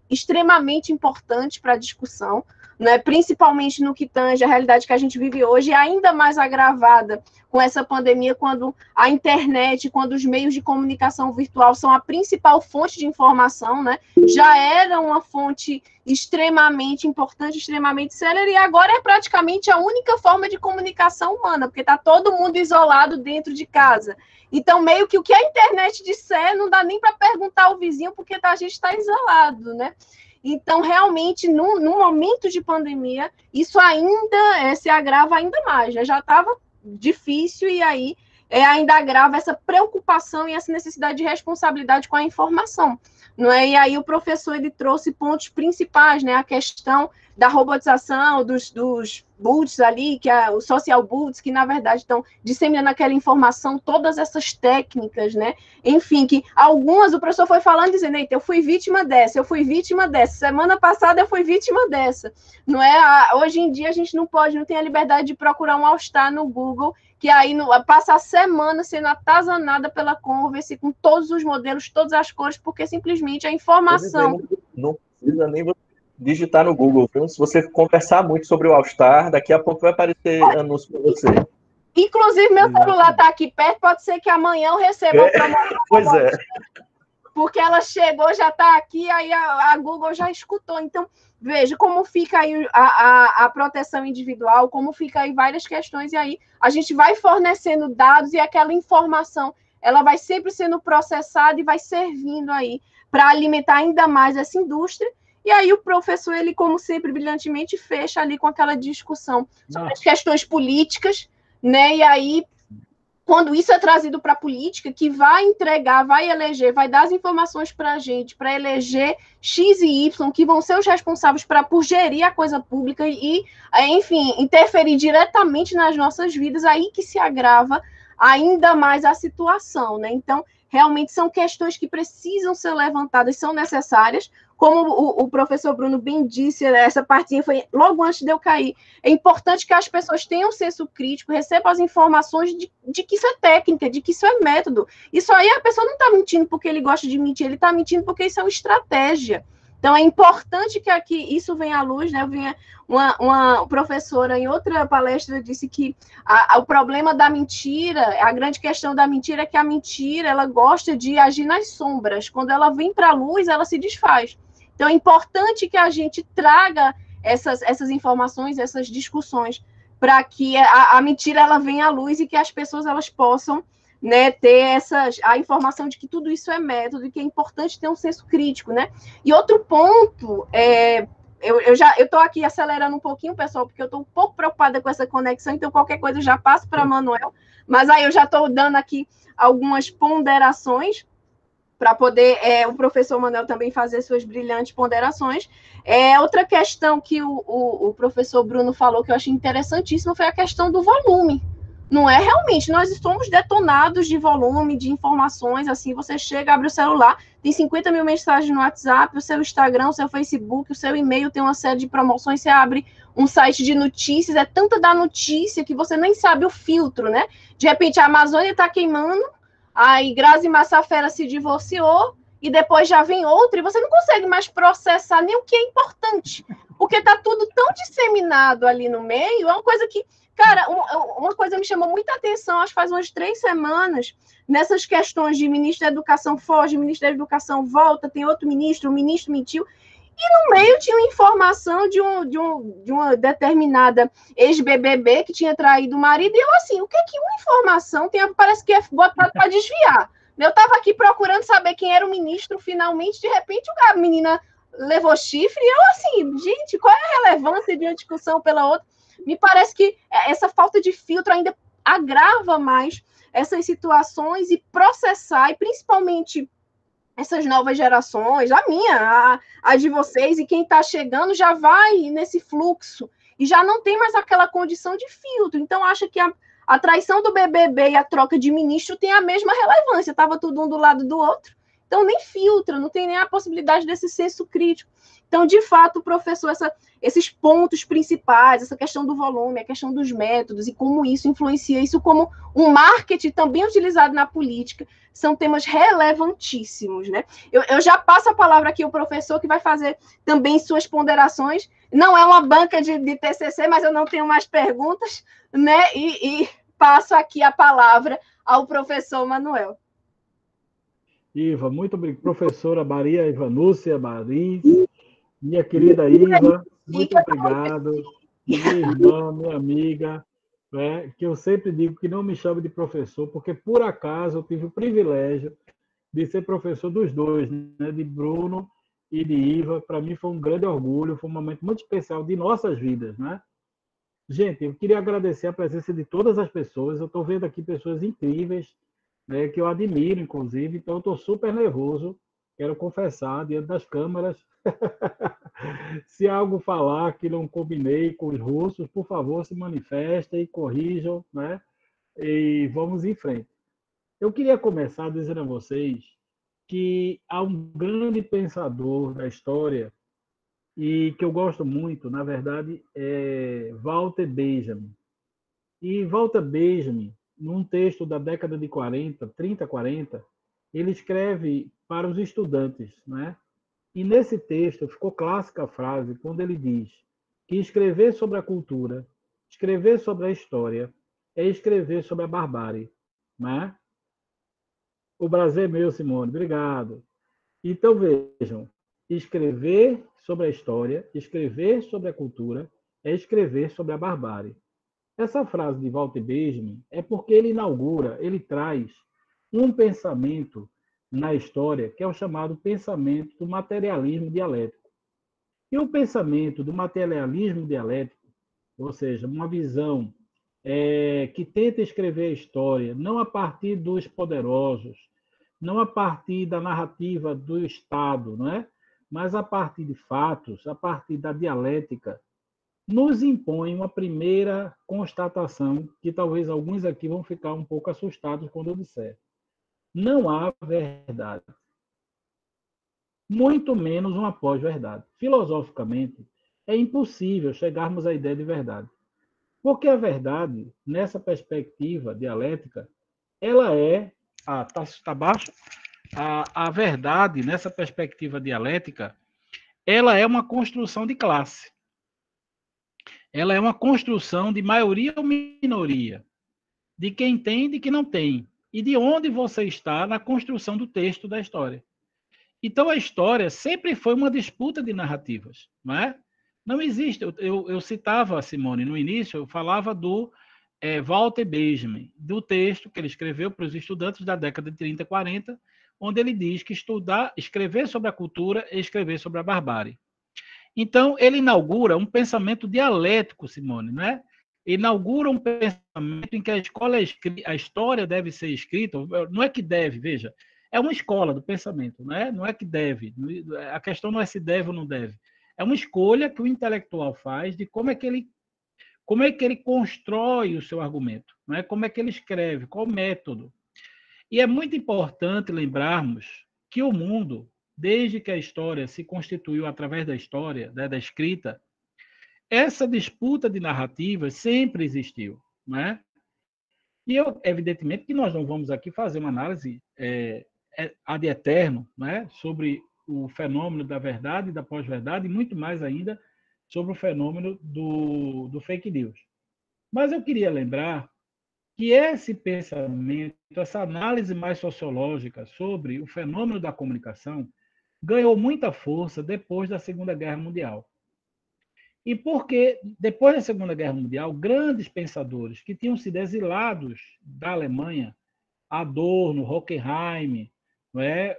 extremamente importantes para a discussão, né? Principalmente no que tange a realidade que a gente vive hoje, ainda mais agravada com essa pandemia, quando a internet, quando os meios de comunicação virtual são a principal fonte de informação, né? Já era uma fonte extremamente importante, extremamente célere, e agora é praticamente a única forma de comunicação humana, porque está todo mundo isolado dentro de casa. Então, meio que o que a internet disser, não dá nem para perguntar ao vizinho, porque a gente está isolado, né? Então, realmente, no momento de pandemia, isso ainda se agrava ainda mais, né? Já estava difícil e aí ainda agrava essa preocupação e essa necessidade de responsabilidade com a informação, não é? E aí o professor ele trouxe pontos principais, né? A questão da robotização, dos bots ali, que é o social bots, que na verdade estão disseminando aquela informação, todas essas técnicas, né? Enfim, que algumas o professor foi falando, dizendo, eita, eu fui vítima dessa, semana passada eu fui vítima dessa, não é? Hoje em dia a gente não tem a liberdade de procurar um all-star no Google, que aí passa a semana sendo atazanada pela Converse, com todos os modelos, todas as cores, porque simplesmente a informação... Não precisa nem você digitar no Google, viu? Se você conversar muito sobre o All-Star, daqui a pouco vai aparecer anúncio para você. Inclusive, meu celular está aqui perto, pode ser que amanhã eu receba a promoção. Pois é. Porque ela chegou, já está aqui, aí a Google já escutou. Então, veja como fica aí a proteção individual, como fica aí várias questões, e aí a gente vai fornecendo dados e aquela informação, ela vai sempre sendo processada e vai servindo aí para alimentar ainda mais essa indústria. E aí o professor, ele, como sempre, brilhantemente fecha ali com aquela discussão sobre as questões políticas, né? E aí, quando isso é trazido para a política, que vai entregar, vai eleger, vai dar as informações para a gente, para eleger X e Y, que vão ser os responsáveis por gerir a coisa pública e, enfim, interferir diretamente nas nossas vidas, aí que se agrava ainda mais a situação, né? Então, realmente são questões que precisam ser levantadas, são necessárias. Como o professor Bruno bem disse, essa partinha foi logo antes de eu cair. É importante que as pessoas tenham senso crítico, recebam as informações de que isso é técnica, de que isso é método. Isso aí a pessoa não está mentindo porque ele gosta de mentir, ele está mentindo porque isso é uma estratégia. Então, é importante que aqui isso venha à luz, né? Uma professora, em outra palestra, disse que o problema da mentira, a grande questão da mentira é que a mentira, ela gosta de agir nas sombras. Quando ela vem para a luz, ela se desfaz. Então, é importante que a gente traga essas informações, essas discussões, para que a mentira ela venha à luz e que as pessoas elas possam, né, ter a informação de que tudo isso é método e que é importante ter um senso crítico, né? E outro ponto, eu estou aqui acelerando um pouquinho, pessoal, porque eu estou um pouco preocupada com essa conexão, então qualquer coisa eu já passo para Manuel, mas aí eu já estou dando aqui algumas ponderações para poder o professor Manuel também fazer suas brilhantes ponderações. Outra questão que o professor Bruno falou, que eu achei interessantíssima, foi a questão do volume, Não é realmente, nós estamos detonados de volume, de informações, assim, você chega, abre o celular, tem 50 mil mensagens no WhatsApp, o seu Instagram, o seu Facebook, o seu e-mail tem uma série de promoções, você abre um site de notícias, é tanta da notícia que você nem sabe o filtro, né? De repente a Amazônia está queimando, aí Grazi Massafera se divorciou, e depois já vem outra, e você não consegue mais processar nem o que é importante, porque está tudo tão disseminado ali no meio, é uma coisa que, cara, uma coisa me chamou muita atenção, acho que faz umas 3 semanas, nessas questões de ministro da Educação foge, ministro da Educação volta, tem outro ministro, o ministro mentiu, e no meio tinha uma informação de uma determinada ex-BBB que tinha traído o marido, e eu assim, o que é que uma informação tem, parece que é botado para desviar. Eu estava aqui procurando saber quem era o ministro, finalmente, de repente, a menina levou chifre, e eu assim, gente, qual é a relevância de uma discussão pela outra? Me parece que essa falta de filtro ainda agrava mais essas situações e processar, e principalmente essas novas gerações, a minha, a de vocês, e quem está chegando já vai nesse fluxo, e já não tem mais aquela condição de filtro. Então, acho que a traição do BBB e a troca de ministro tem a mesma relevância, estava tudo um do lado do outro, então nem filtra, não tem nem a possibilidade desse senso crítico. Então, de fato, professor, esses pontos principais, essa questão do volume, a questão dos métodos e como isso influencia, isso como um marketing também utilizado na política, são temas relevantíssimos, né? Eu já passo a palavra aqui ao professor, que vai fazer também suas ponderações. Não é uma banca de TCC, mas eu não tenho mais perguntas, né? E passo aqui a palavra ao professor Manuel. Iva, muito obrigado. Professora Maria Ivanúcia Maris, minha querida Iva, muito obrigado. Minha irmã, minha amiga, né, que eu sempre digo que não me chame de professor, porque por acaso eu tive o privilégio de ser professor dos dois, né, de Bruno e de Iva. Para mim foi um grande orgulho, foi um momento muito especial de nossas vidas, né? Gente, eu queria agradecer a presença de todas as pessoas. Eu estou vendo aqui pessoas incríveis, né, que eu admiro, inclusive, então eu estou super nervoso, quero confessar, diante das câmeras. Se algo falar que não combinei com os russos, por favor, se manifestem, corrijam, né? E vamos em frente. Eu queria começar dizendo a vocês que há um grande pensador da história e que eu gosto muito, na verdade, é Walter Benjamin. E Walter Benjamin, num texto da década de 40, 30, 40, ele escreve para os estudantes, né? E nesse texto ficou clássica a frase quando ele diz que escrever sobre a cultura, escrever sobre a história, é escrever sobre a barbárie, né? O Brasil é meu, Simone, obrigado. Então vejam, escrever sobre a história, escrever sobre a cultura, é escrever sobre a barbárie. Essa frase de Walter Benjamin é porque ele inaugura, ele traz um pensamento na história que é o chamado pensamento do materialismo dialético. E o pensamento do materialismo dialético, ou seja, uma visão que tenta escrever a história não a partir dos poderosos, não a partir da narrativa do Estado, não é? Mas a partir de fatos, a partir da dialética, nos impõe uma primeira constatação que talvez alguns aqui vão ficar um pouco assustados quando eu disser. Não há verdade. Muito menos uma pós-verdade. Filosoficamente, é impossível chegarmos à ideia de verdade. Porque a verdade, nessa perspectiva dialética, ela é... Está baixo? A verdade, nessa perspectiva dialética, ela é uma construção de classe. Ela é uma construção de maioria ou minoria, de quem tem e de quem não tem, e de onde você está na construção do texto da história. Então, a história sempre foi uma disputa de narrativas, não é? Não existe. Eu citava, Simone, no início, eu falava do Walter Benjamin, do texto que ele escreveu para os estudantes da década de 30 e 40, onde ele diz que escrever sobre a cultura é escrever sobre a barbárie. Então, ele inaugura um pensamento dialético, Simone, não é? Inaugura um pensamento em que a história deve ser escrita, não é que deve, veja, é uma escola do pensamento, não é? Não é que deve, a questão não é se deve ou não deve, é uma escolha que o intelectual faz de como é que ele constrói o seu argumento, não é? Como é que ele escreve, qual o método. E é muito importante lembrarmos que o mundo, desde que a história se constituiu através da história, né, da escrita, essa disputa de narrativas sempre existiu, não é? E evidentemente que nós não vamos aqui fazer uma análise ad eterno, né, sobre o fenômeno da verdade e da pós-verdade, e muito mais ainda sobre o fenômeno do fake news. Mas eu queria lembrar que esse pensamento, essa análise mais sociológica sobre o fenômeno da comunicação, ganhou muita força depois da Segunda Guerra Mundial. E porque, depois da Segunda Guerra Mundial, grandes pensadores que tinham sido exilados da Alemanha, Adorno, Horkheim, não é?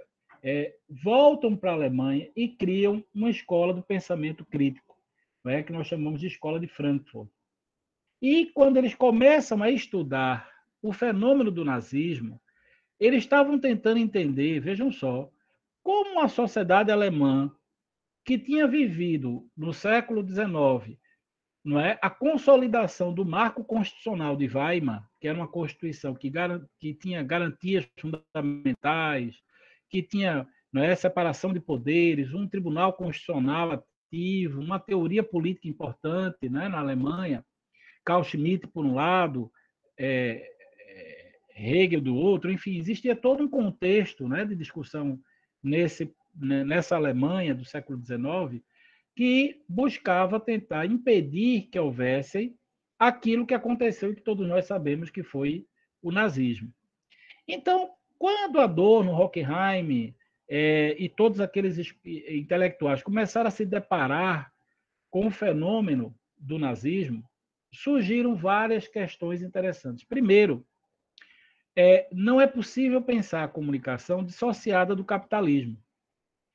Voltam para a Alemanha e criam uma escola do pensamento crítico, não é? Que nós chamamos de Escola de Frankfurt. E quando eles começam a estudar o fenômeno do nazismo, eles estavam tentando entender, vejam só, como a sociedade alemã, que tinha vivido no século XIX, não é, a consolidação do marco constitucional de Weimar, que era uma constituição que tinha garantias fundamentais, que tinha, não é, separação de poderes, um tribunal constitucional ativo, uma teoria política importante, né, na Alemanha, Carl Schmitt por um lado, Hegel do outro, enfim, existia todo um contexto, né, de discussão nessa Alemanha do século XIX, que buscava tentar impedir que houvesse aquilo que aconteceu e que todos nós sabemos que foi o nazismo. Então, quando Adorno, Horkheim e todos aqueles intelectuais começaram a se deparar com o fenômeno do nazismo, surgiram várias questões interessantes. Primeiro, não é possível pensar a comunicação dissociada do capitalismo.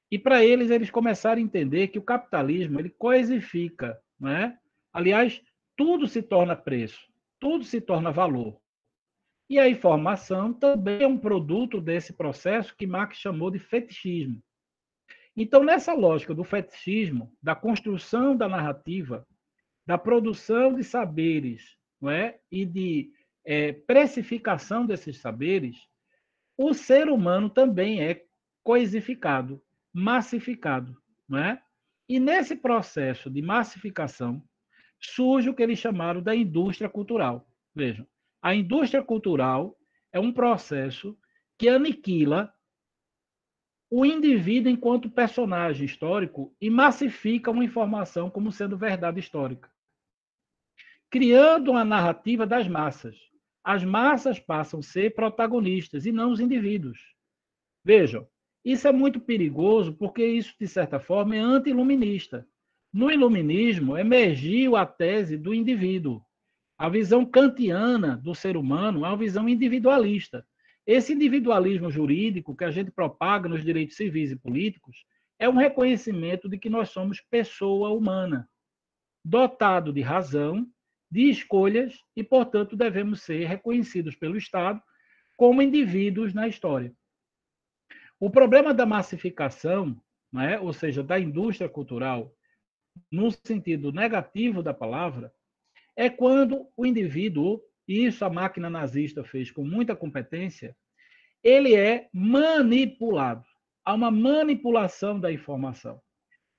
E para eles começaram a entender que o capitalismo ele coisifica, não é? Aliás, tudo se torna preço, tudo se torna valor. E a informação também é um produto desse processo que Marx chamou de fetichismo. Então, nessa lógica do fetichismo, da construção da narrativa, da produção de saberes, não é? E de precificação desses saberes, o ser humano também é coisificado, massificado, não é? E nesse processo de massificação surge o que eles chamaram da indústria cultural. Vejam, a indústria cultural é um processo que aniquila o indivíduo enquanto personagem histórico e massifica uma informação como sendo verdade histórica, criando uma narrativa das massas. As massas passam a ser protagonistas e não os indivíduos. Vejam, isso é muito perigoso porque isso, de certa forma, é anti-iluminista. No iluminismo, emergiu a tese do indivíduo. A visão kantiana do ser humano é uma visão individualista. Esse individualismo jurídico que a gente propaga nos direitos civis e políticos é um reconhecimento de que nós somos pessoa humana, dotado de razão, de escolhas e, portanto, devemos ser reconhecidos pelo Estado como indivíduos na história. O problema da massificação, né, ou seja, da indústria cultural, no sentido negativo da palavra, é quando o indivíduo, e isso a máquina nazista fez com muita competência, ele é manipulado. Há uma manipulação da informação.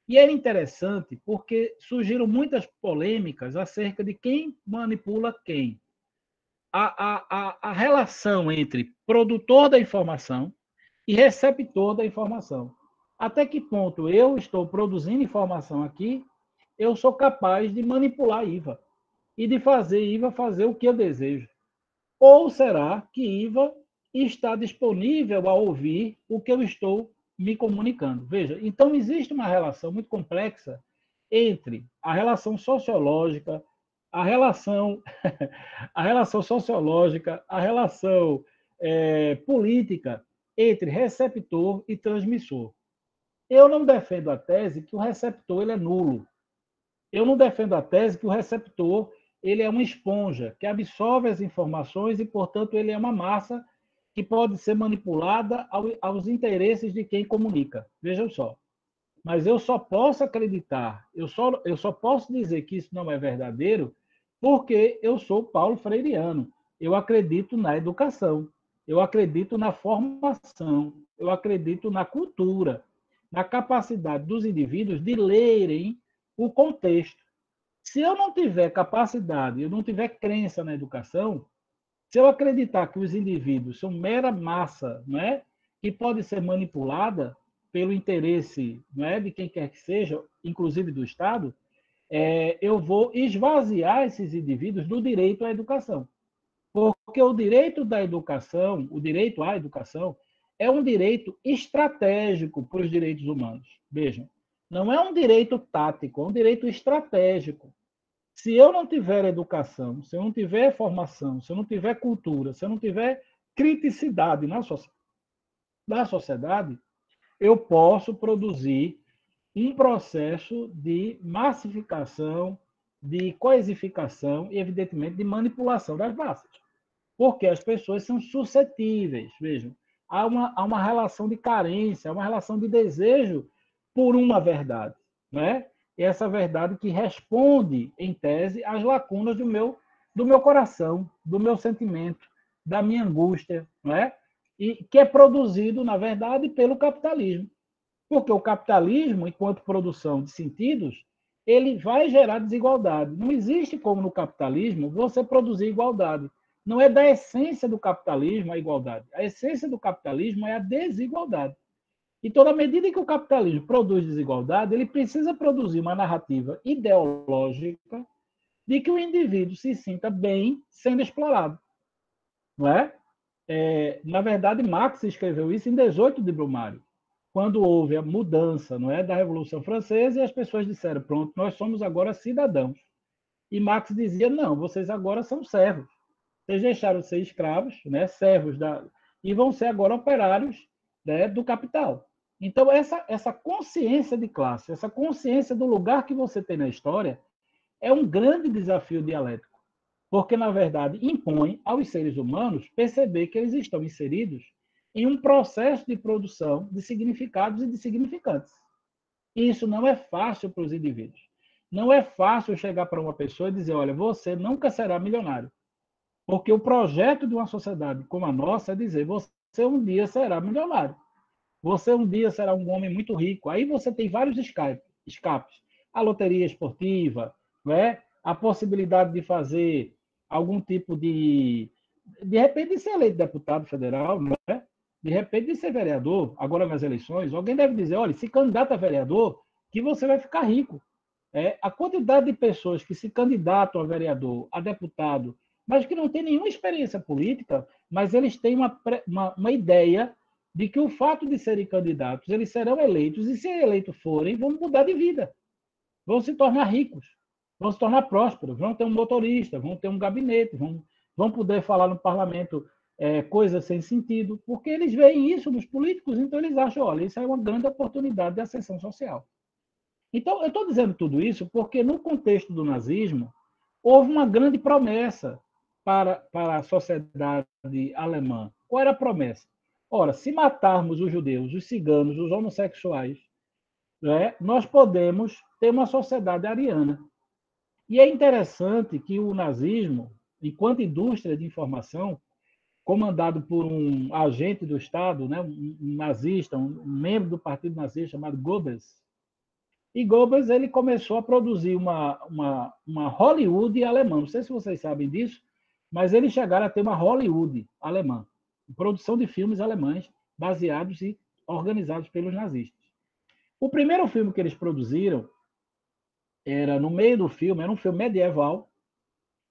E é interessante porque surgiram muitas polêmicas acerca de quem manipula quem. A relação entre produtor da informação e receptor da informação. Até que ponto eu estou produzindo informação aqui, eu sou capaz de manipular a IVA e de fazer IVA fazer o que eu desejo. Ou será que IVA está disponível a ouvir o que eu estou me comunicando? Veja, então existe uma relação muito complexa entre a relação sociológica, a relação sociológica, a relação política entre receptor e transmissor. Eu não defendo a tese que o receptor ele é nulo. Eu não defendo a tese que o receptor ele é uma esponja que absorve as informações e, portanto, ele é uma massa que pode ser manipulada aos interesses de quem comunica. Vejam só. Mas eu só posso acreditar, eu só posso dizer que isso não é verdadeiro porque eu sou Paulo Freireano. eu acredito na educação, eu acredito na formação, eu acredito na cultura, na capacidade dos indivíduos de lerem o contexto. Se eu não tiver capacidade, eu não tiver crença na educação, se eu acreditar que os indivíduos são mera massa, não é, que pode ser manipulada pelo interesse, não é, de quem quer que seja, inclusive do Estado, eu vou esvaziar esses indivíduos do direito à educação. Porque o direito da educação, o direito à educação, é um direito estratégico para os direitos humanos. Vejam, não é um direito tático, é um direito estratégico. Se eu não tiver educação, se eu não tiver formação, se eu não tiver cultura, se eu não tiver criticidade na sociedade, eu posso produzir um processo de massificação, de coisificação e, evidentemente, de manipulação das massas. Porque as pessoas são suscetíveis, vejam. Há uma relação de carência, há uma relação de desejo por uma verdade, né? E essa verdade que responde, em tese, às lacunas do meu coração, do meu sentimento, da minha angústia, não é? E que é produzido, na verdade, pelo capitalismo. Porque o capitalismo, enquanto produção de sentidos, ele vai gerar desigualdade. Não existe como no capitalismo você produzir igualdade. Não é da essência do capitalismo a igualdade. A essência do capitalismo é a desigualdade. Então, na medida em que o capitalismo produz desigualdade, ele precisa produzir uma narrativa ideológica de que o indivíduo se sinta bem sendo explorado. Não é? Na verdade, Marx escreveu isso em 18 de Brumário, quando houve a mudança, não é, da Revolução Francesa, e as pessoas disseram: pronto, nós somos agora cidadãos. E Marx dizia: não, vocês agora são servos. Vocês deixaram de ser escravos, né, servos e vão ser agora operários, né, do capital. Então, essa consciência de classe, essa consciência do lugar que você tem na história, é um grande desafio dialético, porque, na verdade, impõe aos seres humanos perceber que eles estão inseridos em um processo de produção de significados e de significantes. E isso não é fácil para os indivíduos. Não é fácil chegar para uma pessoa e dizer: olha, você nunca será milionário. Porque o projeto de uma sociedade como a nossa é dizer: você um dia será milionário. Você um dia será um homem muito rico. Aí você tem vários escapes. A loteria esportiva, né? A possibilidade de fazer algum tipo de repente, de ser eleito deputado federal, né? De repente, de ser vereador, agora nas eleições. Alguém deve dizer: olha, se candidata a vereador, que você vai ficar rico. A quantidade de pessoas que se candidatam a vereador, a deputado, mas que não têm nenhuma experiência política, mas eles têm uma ideia de que o fato de serem candidatos, eles serão eleitos, e se eleitos forem, vão mudar de vida, vão se tornar ricos, vão se tornar prósperos, vão ter um motorista, vão ter um gabinete, vão poder falar no parlamento coisas sem sentido, porque eles veem isso nos políticos, então eles acham: olha, isso é uma grande oportunidade de ascensão social. Então, eu estou dizendo tudo isso porque, no contexto do nazismo, houve uma grande promessa para a sociedade alemã. Qual era a promessa? Ora, se matarmos os judeus, os ciganos, os homossexuais, né, nós podemos ter uma sociedade ariana. E é interessante que o nazismo, enquanto indústria de informação, comandado por um agente do Estado, né, um nazista, um membro do partido nazista chamado Goebbels, e Goebbels ele começou a produzir uma Hollywood alemã. Não sei se vocês sabem disso, mas eles chegaram a ter uma Hollywood alemã, produção de filmes alemães baseados e organizados pelos nazistas. O primeiro filme que eles produziram era, no meio do filme, era um filme medieval,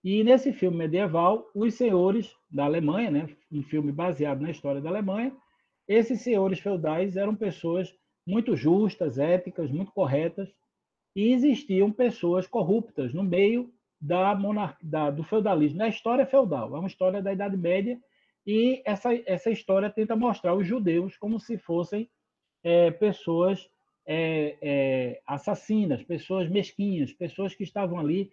e nesse filme medieval, os senhores da Alemanha, né, um filme baseado na história da Alemanha, esses senhores feudais eram pessoas muito justas, éticas, muito corretas, e existiam pessoas corruptas no meio do feudalismo. Na história feudal, é uma história da Idade Média, e essa história tenta mostrar os judeus como se fossem pessoas assassinas, pessoas mesquinhas, pessoas que estavam ali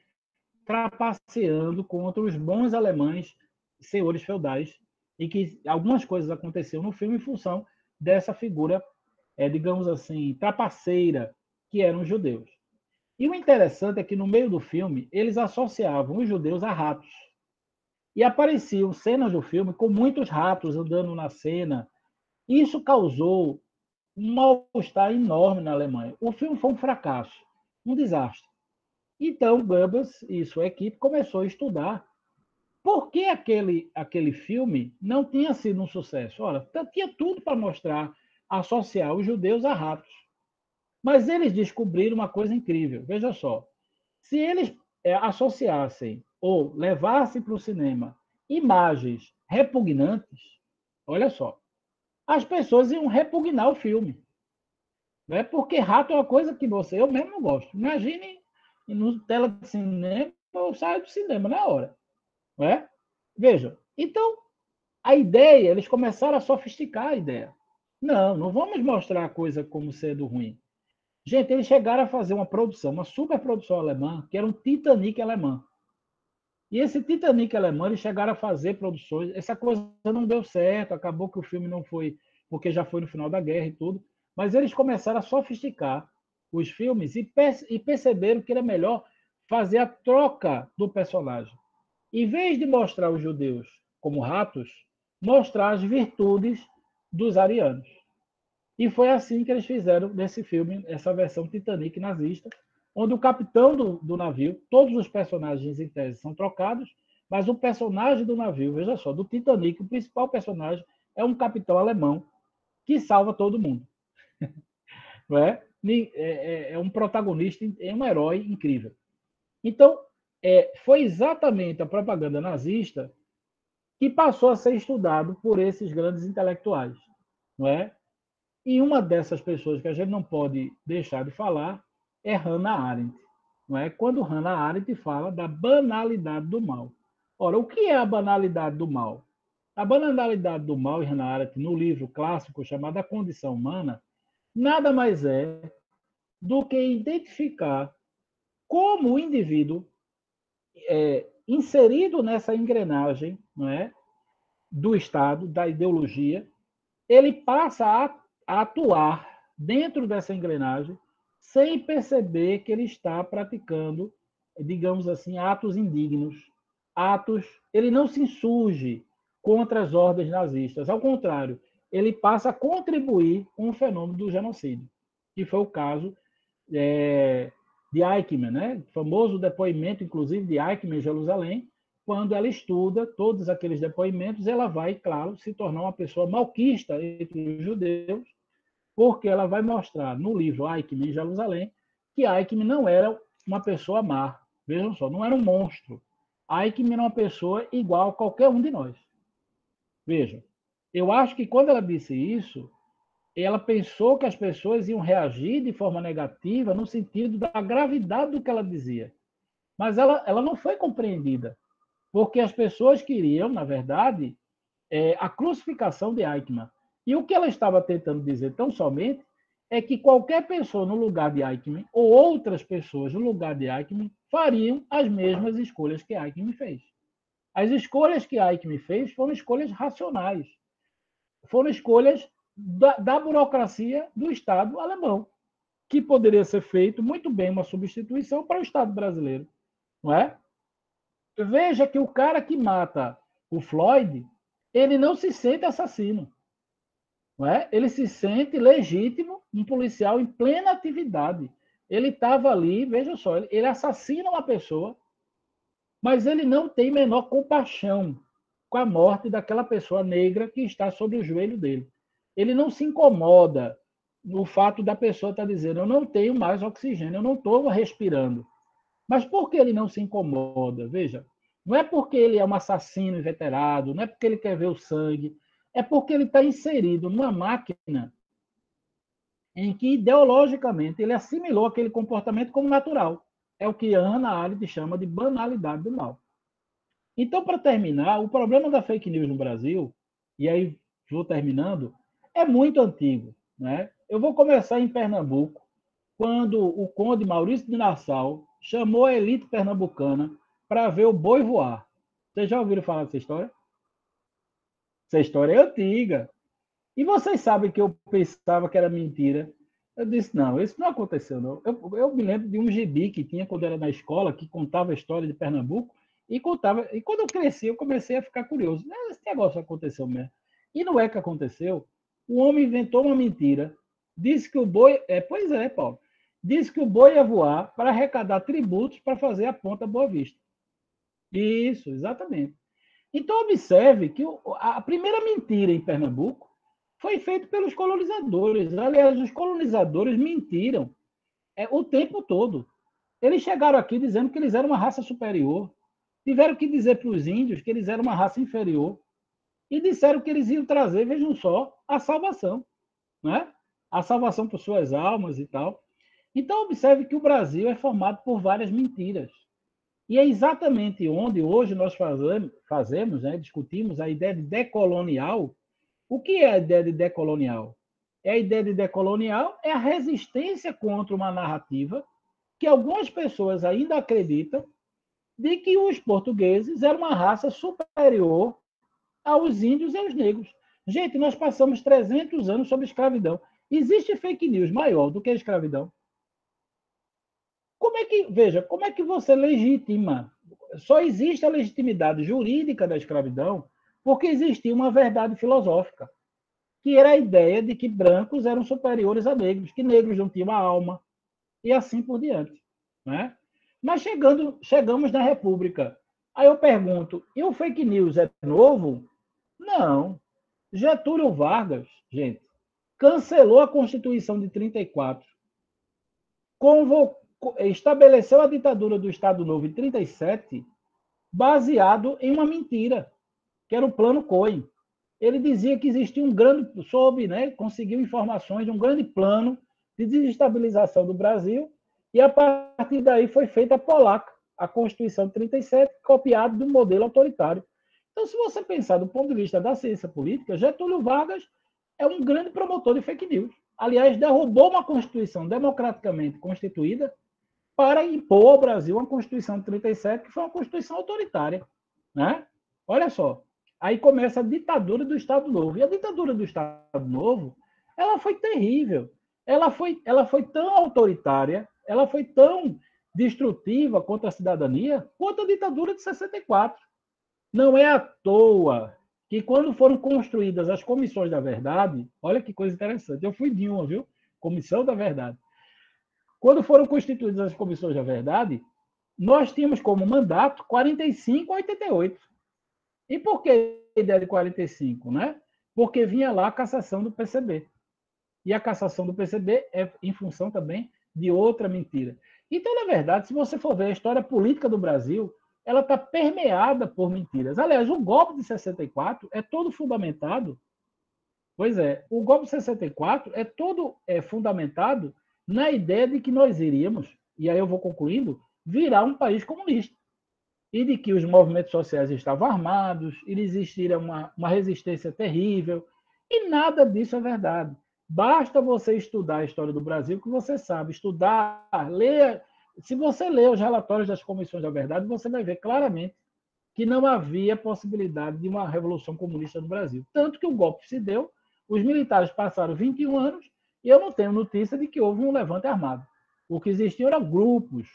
trapaceando contra os bons alemães, senhores feudais, e que algumas coisas aconteciam no filme em função dessa figura, digamos assim, trapaceira, que eram os judeus. E o interessante é que, no meio do filme, eles associavam os judeus a ratos. e apareciam cenas do filme com muitos ratos andando na cena. Isso causou um mal-estar enorme na Alemanha. O filme foi um fracasso, um desastre. Então, Goebbels e sua equipe começou a estudar por que aquele filme não tinha sido um sucesso. Ora, tinha tudo para mostrar, associar os judeus a ratos. Mas eles descobriram uma coisa incrível. Veja só, se eles associassem ou levassem para o cinema imagens repugnantes, olha só, as pessoas iam repugnar o filme. Né? Porque rato é uma coisa que eu mesmo não gosto. Imagine no tela de cinema, eu saio do cinema na hora. Não é? Veja, então, a ideia, eles começaram a sofisticar a ideia. Não vamos mostrar a coisa como sendo ruim. Gente, eles chegaram a fazer uma produção, uma superprodução alemã, que era um Titanic alemão. E esse Titanic alemão, eles chegaram a fazer produções. Essa coisa não deu certo, acabou que o filme não foi, porque já foi no final da guerra e tudo. Mas eles começaram a sofisticar os filmes e perceberam que era melhor fazer a troca do personagem. Em vez de mostrar os judeus como ratos, mostrar as virtudes dos arianos. E foi assim que eles fizeram nesse filme, essa versão Titanic nazista, onde o capitão do navio, todos os personagens em tese são trocados, mas o personagem do navio, veja só, do Titanic, o principal personagem é um capitão alemão que salva todo mundo. Não é? É um protagonista, é um herói incrível. Então, foi exatamente a propaganda nazista que passou a ser estudado por esses grandes intelectuais. Não é? E uma dessas pessoas que a gente não pode deixar de falar é Hannah Arendt. Não é? Quando Hannah Arendt fala da banalidade do mal. Ora, o que é a banalidade do mal? A banalidade do mal, em Hannah Arendt, no livro clássico chamado A Condição Humana, nada mais é do que identificar como o indivíduo inserido nessa engrenagem, não é, do Estado, da ideologia, ele passa a atuar dentro dessa engrenagem sem perceber que ele está praticando, digamos assim, atos indignos, ele não se insurge contra as ordens nazistas, ao contrário, ele passa a contribuir com o fenômeno do genocídio, que foi o caso de Eichmann, né? O famoso depoimento, inclusive, de Eichmann em Jerusalém, quando ela estuda todos aqueles depoimentos, ela vai, claro, se tornar uma pessoa malquista entre os judeus, porque ela vai mostrar no livro Eichmann em Jerusalém que Eichmann não era uma pessoa má. Vejam só, não era um monstro. Eichmann era uma pessoa igual a qualquer um de nós. Vejam, eu acho que quando ela disse isso, ela pensou que as pessoas iam reagir de forma negativa no sentido da gravidade do que ela dizia. Mas ela não foi compreendida, porque as pessoas queriam, na verdade, a crucificação de Eichmann. E o que ela estava tentando dizer tão somente é que qualquer pessoa no lugar de Eichmann, ou outras pessoas no lugar de Eichmann, fariam as mesmas escolhas que Eichmann fez. As escolhas que Eichmann fez foram escolhas racionais, foram escolhas da burocracia do Estado alemão, que poderia ser feito muito bem uma substituição para o Estado brasileiro, não é? Veja que o cara que mata o Floyd, ele não se sente assassino, não é? Ele se sente legítimo, um policial em plena atividade. Ele estava ali, veja só, ele assassina uma pessoa, mas ele não tem menor compaixão com a morte daquela pessoa negra que está sobre o joelho dele. Ele não se incomoda no fato da pessoa estar dizendo: eu não tenho mais oxigênio, eu não estou respirando. Mas por que ele não se incomoda? Veja, não é porque ele é um assassino inveterado, não é porque ele quer ver o sangue, é porque ele está inserido numa máquina em que, ideologicamente, ele assimilou aquele comportamento como natural. É o que a Hannah Arendt chama de banalidade do mal. Então, para terminar, o problema da fake news no Brasil, e aí vou terminando, é muito antigo. Né? Eu vou começar em Pernambuco, quando o conde Maurício de Nassau chamou a elite pernambucana para ver o boi voar. Vocês já ouviram falar dessa história? Essa história é antiga. E vocês sabem que eu pensava que era mentira. Eu disse: não, isso não aconteceu, não. Eu me lembro de um gibi que tinha quando era na escola, que contava a história de Pernambuco, E contava. E quando eu cresci, eu comecei a ficar curioso. Esse negócio aconteceu mesmo. E não é que aconteceu. O homem inventou uma mentira. Disse que o boi. Pois é, Paulo. Disse que o boi ia voar para arrecadar tributos para fazer a ponta Boa Vista. Isso, exatamente. Então, observe que a primeira mentira em Pernambuco foi feita pelos colonizadores. Aliás, os colonizadores mentiram o tempo todo. Eles chegaram aqui dizendo que eles eram uma raça superior. Tiveram que dizer para os índios que eles eram uma raça inferior. E disseram que eles iam trazer, vejam só, a salvação. Né? A salvação por suas almas e tal. Então, observe que o Brasil é formado por várias mentiras. E é exatamente onde hoje nós fazemos, né, discutimos a ideia de decolonial. O que é a ideia de decolonial? A ideia de decolonial é a resistência contra uma narrativa que algumas pessoas ainda acreditam de que os portugueses eram uma raça superior aos índios e aos negros. Gente, nós passamos 300 anos sob escravidão. Existe fake news maior do que a escravidão? Como é que você legitima? Só existe a legitimidade jurídica da escravidão porque existia uma verdade filosófica, que era a ideia de que brancos eram superiores a negros, que negros não tinham alma, e assim por diante. Né? Mas chegamos na República. Aí eu pergunto, e o fake news é novo? Não. Getúlio Vargas, gente, cancelou a Constituição de 34, estabeleceu a ditadura do Estado Novo em 37, baseado em uma mentira, que era o Plano Cohen. Ele dizia que existia conseguiu informações de um grande plano de desestabilização do Brasil, e a partir daí foi feita a polaca, a Constituição de 37, copiada do modelo autoritário. Então, se você pensar do ponto de vista da ciência política, Getúlio Vargas é um grande promotor de fake news. Aliás, derrubou uma Constituição democraticamente constituída para impor ao Brasil uma Constituição de 37, que foi uma Constituição autoritária. Né? Olha só, aí começa a ditadura do Estado Novo. E a ditadura do Estado Novo, ela foi terrível. Ela foi tão autoritária, ela foi tão destrutiva contra a cidadania quanto a ditadura de 64. Não é à toa que quando foram construídas as comissões da verdade, olha que coisa interessante, eu fui de uma, viu? Comissão da Verdade. Quando foram constituídas as comissões da verdade, nós tínhamos como mandato 45 a 88. E por que a ideia de 45? Né? Porque vinha lá a cassação do PCB. E a cassação do PCB é em função também de outra mentira. Então, na verdade, se você for ver a história política do Brasil, ela está permeada por mentiras. Aliás, o golpe de 64 é todo fundamentado. Pois é, o golpe de 64 é todo fundamentado na ideia de que nós iríamos, e aí eu vou concluindo, virar um país comunista. E de que os movimentos sociais estavam armados, e existiria uma resistência terrível. E nada disso é verdade. Basta você estudar a história do Brasil, que você sabe. Estudar, ler. Se você ler os relatórios das comissões da verdade, você vai ver claramente que não havia possibilidade de uma revolução comunista no Brasil. Tanto que o golpe se deu, os militares passaram 21 anos, e eu não tenho notícia de que houve um levante armado. O que existiam eram grupos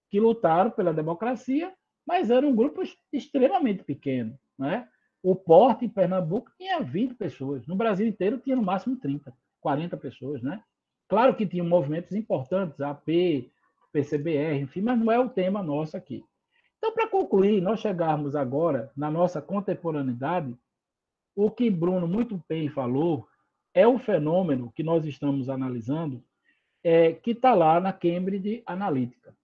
que lutaram pela democracia, mas eram grupos extremamente pequenos. Né? O porte em Pernambuco tinha 20 pessoas. No Brasil inteiro tinha no máximo 30, 40 pessoas. Né? Claro que tinham movimentos importantes, AP, PCBR, enfim, mas não é o tema nosso aqui. Então, para concluir, nós chegarmos agora na nossa contemporaneidade, o que Bruno muito bem falou é o fenômeno que nós estamos analisando, que está lá na Cambridge Analytica.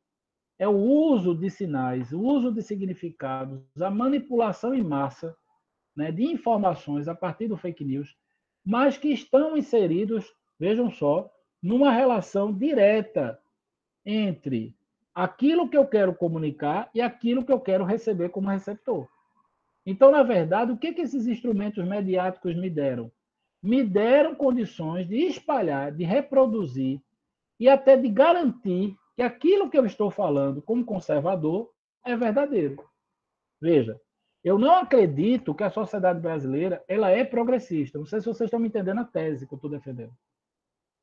É o uso de sinais, o uso de significados, a manipulação em massa, né, de informações a partir do fake news, mas que estão inseridos, vejam só, numa relação direta entre aquilo que eu quero comunicar e aquilo que eu quero receber como receptor. Então, na verdade, o que esses instrumentos mediáticos me deram? Me deram condições de espalhar, de reproduzir e até de garantir que aquilo que eu estou falando como conservador é verdadeiro. Veja, eu não acredito que a sociedade brasileira ela é progressista. Não sei se vocês estão me entendendo a tese que eu estou defendendo.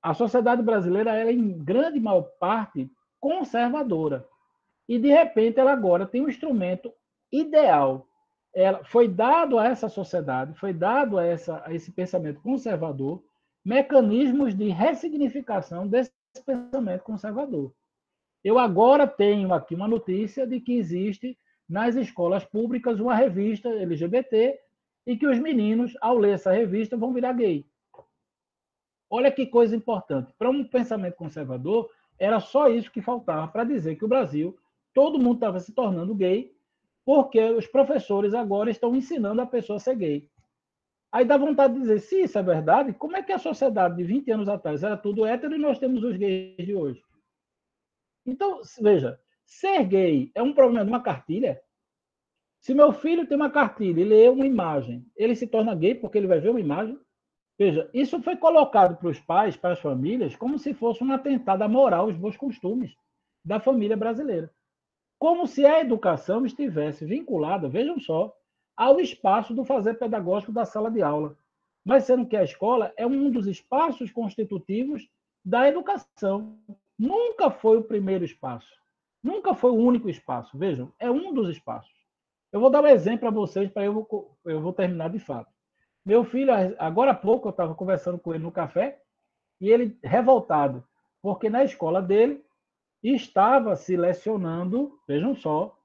A sociedade brasileira ela é, em grande maior parte, conservadora. E, de repente, ela agora tem um instrumento ideal. Foi dado a essa sociedade, foi dado a esse pensamento conservador, mecanismos de ressignificação desse pensamento conservador. Eu agora tenho aqui uma notícia de que existe nas escolas públicas uma revista LGBT e que os meninos, ao ler essa revista, vão virar gay. Olha que coisa importante. Para um pensamento conservador, era só isso que faltava para dizer que o Brasil, todo mundo estava se tornando gay, porque os professores agora estão ensinando a pessoa a ser gay. Aí dá vontade de dizer, se isso é verdade, como é que a sociedade de 20 anos atrás era tudo hétero e nós temos os gays de hoje? Então, veja, ser gay é um problema de uma cartilha? Se meu filho tem uma cartilha e lê uma imagem, ele se torna gay porque ele vai ver uma imagem? Veja, isso foi colocado para os pais, para as famílias, como se fosse um atentado à moral, aos bons costumes da família brasileira. Como se a educação estivesse vinculada, vejam só, ao espaço do fazer pedagógico da sala de aula. Mas sendo que a escola é um dos espaços constitutivos da educação. Nunca foi o primeiro espaço. Nunca foi o único espaço. Vejam, é um dos espaços. Eu vou dar um exemplo para vocês, para eu vou terminar de fato. Meu filho, agora há pouco, eu estava conversando com ele no café, e ele revoltado, porque na escola dele estava se lecionando, vejam só,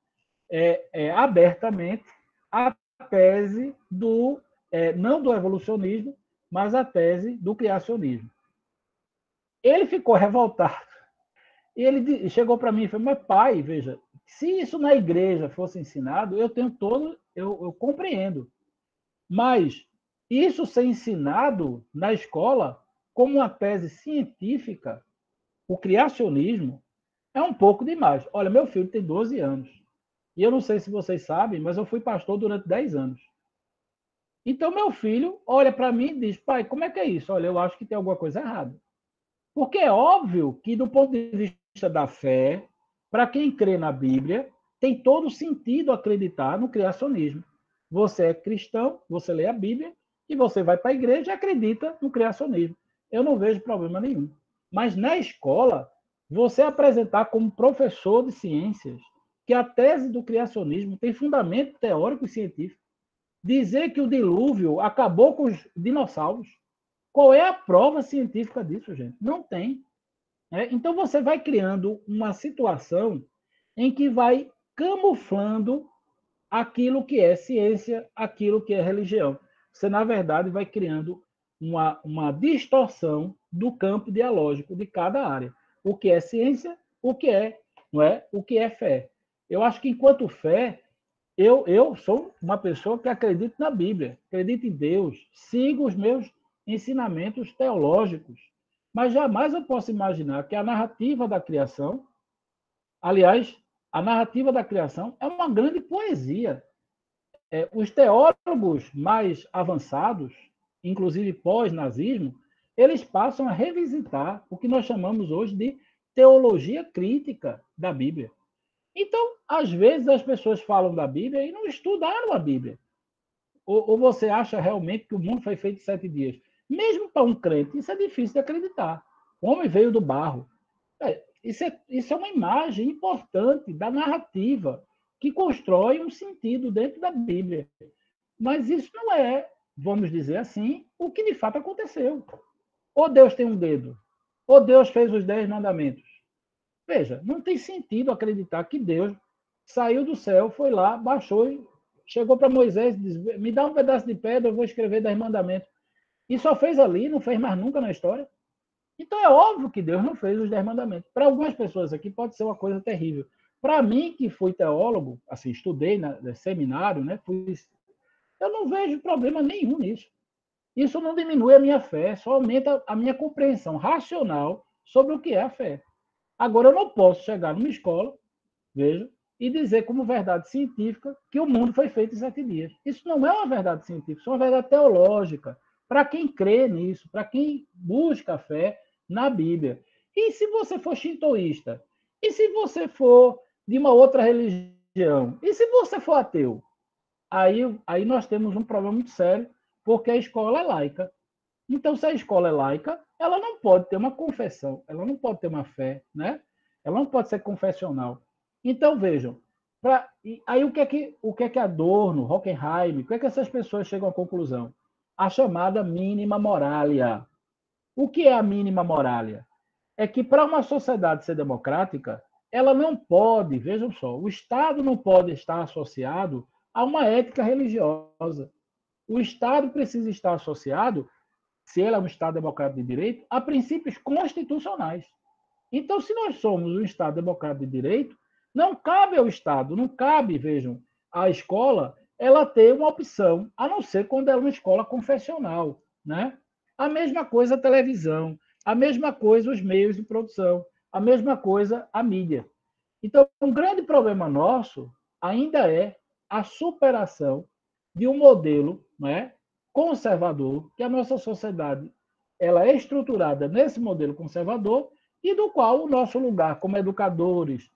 abertamente, a tese não do evolucionismo, mas a tese do criacionismo. Ele ficou revoltado. E ele chegou para mim e falou, mas pai, veja, se isso na igreja fosse ensinado, eu compreendo. Mas isso ser ensinado na escola como uma tese científica, o criacionismo, é um pouco demais. Olha, meu filho tem 12 anos. E eu não sei se vocês sabem, mas eu fui pastor durante 10 anos. Então, meu filho olha para mim e diz, pai, como é que é isso? Olha, eu acho que tem alguma coisa errada. Porque é óbvio que, do ponto de vista da fé, para quem crê na Bíblia, tem todo sentido acreditar no criacionismo. Você é cristão, você lê a Bíblia, e você vai para a igreja e acredita no criacionismo. Eu não vejo problema nenhum. Mas na escola, você apresentar como professor de ciências que a tese do criacionismo tem fundamento teórico e científico, dizer que o dilúvio acabou com os dinossauros, qual é a prova científica disso, gente? Não tem. Então você vai criando uma situação em que vai camuflando aquilo que é ciência, aquilo que é religião. Você, na verdade, vai criando uma distorção do campo dialógico de cada área. O que é ciência, o que é fé. Eu acho que, enquanto fé, eu sou uma pessoa que acredita na Bíblia, acredito em Deus, sigo os meus ensinamentos teológicos, mas jamais eu posso imaginar que a narrativa da criação, aliás, a narrativa da criação é uma grande poesia. Os teólogos mais avançados, inclusive pós-nazismo, eles passam a revisitar o que nós chamamos hoje de teologia crítica da Bíblia. Então, às vezes, as pessoas falam da Bíblia e não estudaram a Bíblia. Ou você acha realmente que o mundo foi feito em 7 dias? Mesmo para um crente, isso é difícil de acreditar. O homem veio do barro. Isso é uma imagem importante da narrativa que constrói um sentido dentro da Bíblia. Mas isso não é, vamos dizer assim, o que de fato aconteceu. Ou Deus tem um dedo, ou Deus fez os 10 mandamentos. Veja, não tem sentido acreditar que Deus saiu do céu, foi lá, baixou e chegou para Moisés e disse, me dá um pedaço de pedra, eu vou escrever 10 mandamentos. E só fez ali, não fez mais nunca na história. Então é óbvio que Deus não fez os 10 mandamentos. Para algumas pessoas aqui pode ser uma coisa terrível. Para mim, que fui teólogo, assim, estudei no seminário, né, eu não vejo problema nenhum nisso. Isso não diminui a minha fé, só aumenta a minha compreensão racional sobre o que é a fé. Agora, eu não posso chegar numa escola, veja, e dizer como verdade científica que o mundo foi feito em 7 dias. Isso não é uma verdade científica, isso é uma verdade teológica, para quem crê nisso, para quem busca a fé na Bíblia. E se você for shintoísta? E se você for de uma outra religião? E se você for ateu? Aí nós temos um problema muito sério, porque a escola é laica. Então, se a escola é laica, ela não pode ter uma confessão, ela não pode ter uma fé, né? Ela não pode ser confessional. Então, vejam, Aí o que é que Adorno, Horkheim, o que é que essas pessoas chegam à conclusão? A chamada mínima moralia. O que é a mínima moralia? É que para uma sociedade ser democrática, ela não pode, vejam só, o Estado não pode estar associado a uma ética religiosa. O Estado precisa estar associado, se ele é um Estado democrático de direito, a princípios constitucionais. Então, se nós somos um Estado democrático de direito, não cabe ao Estado, não cabe, vejam, à escola, ela ter uma opção, a não ser quando é uma escola confessional, né? A mesma coisa a televisão, a mesma coisa os meios de produção, a mesma coisa a mídia. Então, um grande problema nosso ainda é a superação de um modelo, né, conservador, que a nossa sociedade ela é estruturada nesse modelo conservador e do qual o nosso lugar como educadores,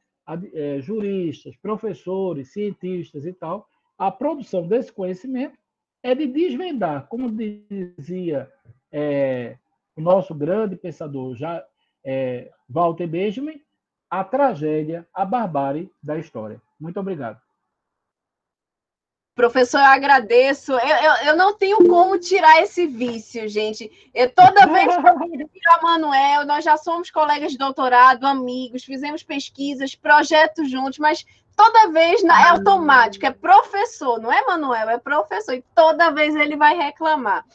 juristas, professores, cientistas e tal, a produção desse conhecimento é de desvendar, como dizia o nosso grande pensador Walter Benjamin, a tragédia, a barbárie da história. Muito obrigado. Professor, eu agradeço. Eu não tenho como tirar esse vício, gente. Toda vez que eu viro a Manuel, nós já somos colegas de doutorado, amigos, fizemos pesquisas, projetos juntos, mas toda vez é automático, é professor, não é, Manuel? É professor, e toda vez ele vai reclamar.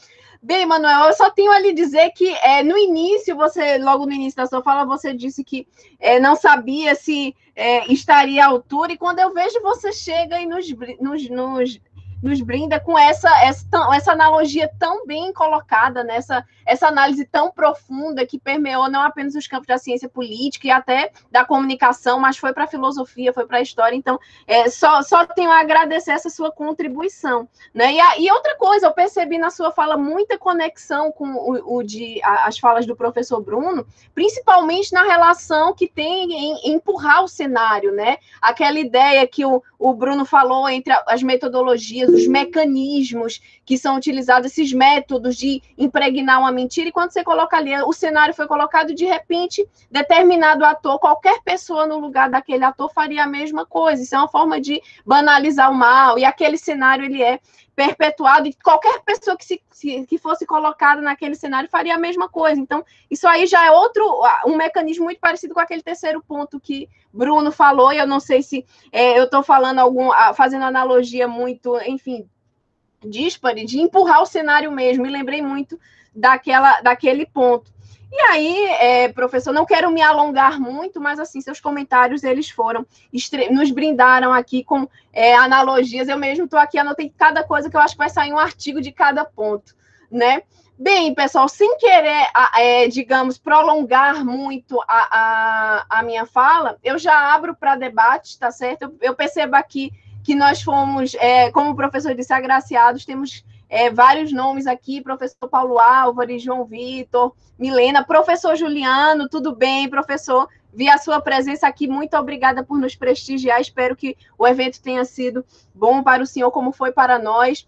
Bem, Manuel, eu só tenho a lhe dizer que no início, logo no início da sua fala, você disse que não sabia se estaria à altura, e quando eu vejo você chega e nos brinda com essa analogia tão bem colocada, essa análise tão profunda que permeou não apenas os campos da ciência política e até da comunicação, mas foi para a filosofia, foi para a história. Então, só tenho a agradecer essa sua contribuição, né? E outra coisa, eu percebi na sua fala muita conexão com as falas do professor Bruno, principalmente na relação que tem em empurrar o cenário, né? Aquela ideia que o Bruno falou entre as metodologias, os mecanismos que são utilizados, esses métodos de impregnar uma mentira, e quando você coloca ali, o cenário foi colocado, de repente, determinado ator, qualquer pessoa no lugar daquele ator faria a mesma coisa. Isso é uma forma de banalizar o mal, e aquele cenário, ele é perpetuado, e qualquer pessoa que fosse colocada naquele cenário faria a mesma coisa. Então, isso aí já é um mecanismo muito parecido com aquele terceiro ponto que Bruno falou, e eu não sei se eu estou fazendo analogia muito, enfim, díspare, de empurrar o cenário mesmo. Me lembrei muito daquele ponto. E aí, professor, não quero me alongar muito, mas assim, seus comentários, eles nos brindaram aqui com analogias. Eu mesmo estou aqui, anotei cada coisa, que eu acho que vai sair um artigo de cada ponto, né? Bem, pessoal, sem querer, digamos, prolongar muito a minha fala, eu já abro para debate, tá certo? Eu percebo aqui que nós fomos, como o professor disse, agraciados, temos vários nomes aqui, professor Paulo Álvares, João Vitor, Milena, professor Juliano, tudo bem, professor? Vi a sua presença aqui, muito obrigada por nos prestigiar, espero que o evento tenha sido bom para o senhor, como foi para nós,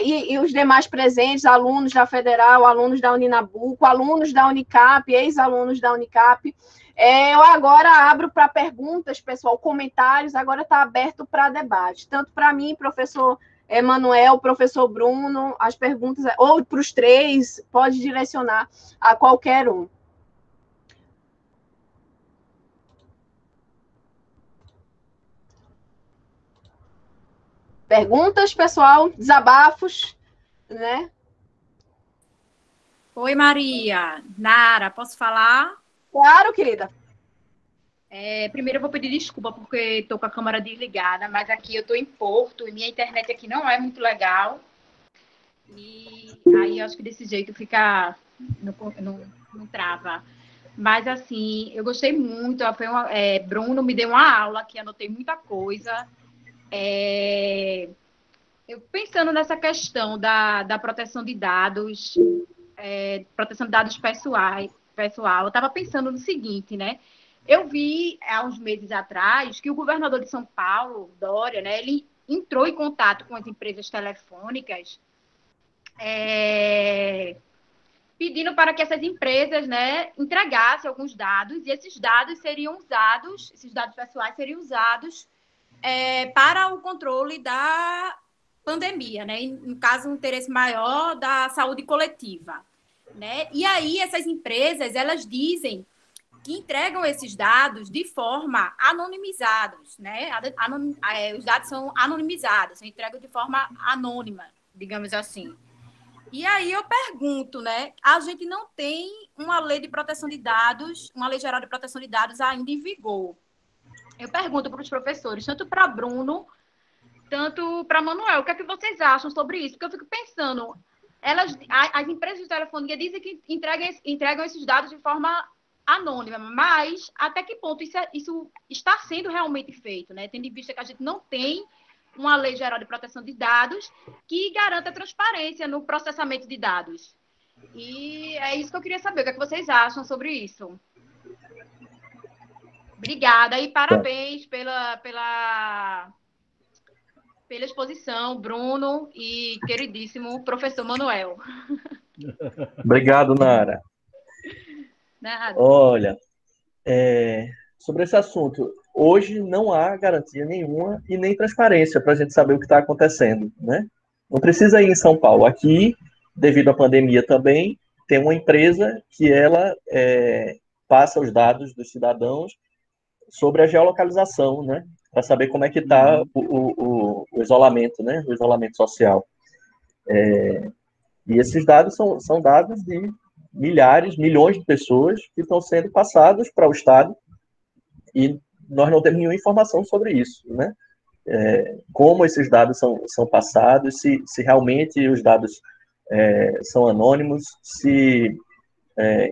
e os demais presentes, alunos da Federal, alunos da Uninabuco, alunos da Unicap, ex-alunos da Unicap. Eu agora abro para perguntas, pessoal, comentários, agora está aberto para debate, tanto para mim, professor Manuel, professor Bruno, as perguntas, ou para os três, pode direcionar a qualquer um. Perguntas, pessoal? Desabafos, né? Oi, Maria. Nara, posso falar? Claro, querida. Primeiro eu vou pedir desculpa porque estou com a câmera desligada, mas aqui eu estou em Porto e minha internet aqui não é muito legal. E aí eu acho que desse jeito fica... não trava. Mas, assim, eu gostei muito. Bruno me deu uma aula que anotei muita coisa. Eu pensando nessa questão da proteção de dados, proteção de dados pessoal, eu estava pensando no seguinte, né? Eu vi, há uns meses atrás, que o governador de São Paulo, Dória, né, ele entrou em contato com as empresas telefônicas, pedindo para que essas empresas, né, entregassem alguns dados, e esses dados seriam usados, esses dados pessoais seriam usados para o controle da pandemia, né? No caso, um interesse maior da saúde coletiva, né? E aí essas empresas, elas dizem que entregam esses dados de forma anonimizados, né? Os dados são anonimizados, são entregues de forma anônima, digamos assim. E aí eu pergunto, né? A gente não tem uma lei de proteção de dados, uma lei geral de proteção de dados ainda em vigor. Eu pergunto para os professores, tanto para Bruno, tanto para Manuel, o que é que vocês acham sobre isso? Porque eu fico pensando, as empresas de telefonia dizem que entregam esses dados de forma anônima, mas até que ponto isso está sendo realmente feito, né? Tendo em vista que a gente não tem uma lei geral de proteção de dados que garanta transparência no processamento de dados. E é isso que eu queria saber, o que é que vocês acham sobre isso? Obrigada e parabéns pela exposição, Bruno e queridíssimo professor Manuel. Obrigado, Nara. Nada. Olha, sobre esse assunto, hoje não há garantia nenhuma e nem transparência para a gente saber o que está acontecendo, né? Não precisa ir em São Paulo. Aqui, devido à pandemia também, tem uma empresa que ela passa os dados dos cidadãos sobre a geolocalização, né? Para saber como é que está o isolamento, né? O isolamento social. E esses dados são dados de milhares, milhões de pessoas que estão sendo passados para o Estado e nós não temos nenhuma informação sobre isso, né? Como esses dados são passados, se realmente os dados são anônimos,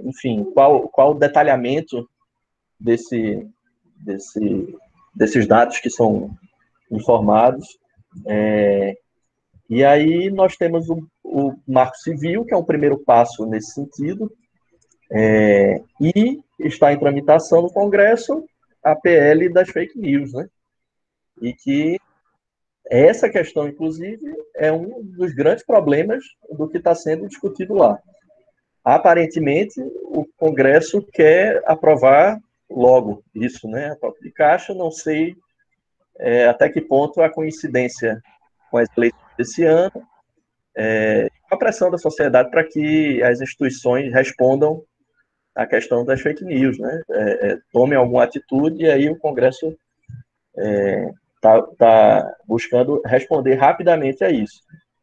enfim, qual o detalhamento desses dados que são informados. E aí nós temos o Marco Civil, que é um primeiro passo nesse sentido, e está em tramitação no Congresso a PL das fake news, né? E que essa questão, inclusive, é um dos grandes problemas do que está sendo discutido lá. Aparentemente, o Congresso quer aprovar logo isso, né? A toque de caixa, não sei até que ponto a coincidência com as eleições desse ano, a pressão da sociedade para que as instituições respondam à questão das fake news, né? Tomem alguma atitude e aí o Congresso está buscando responder rapidamente a isso.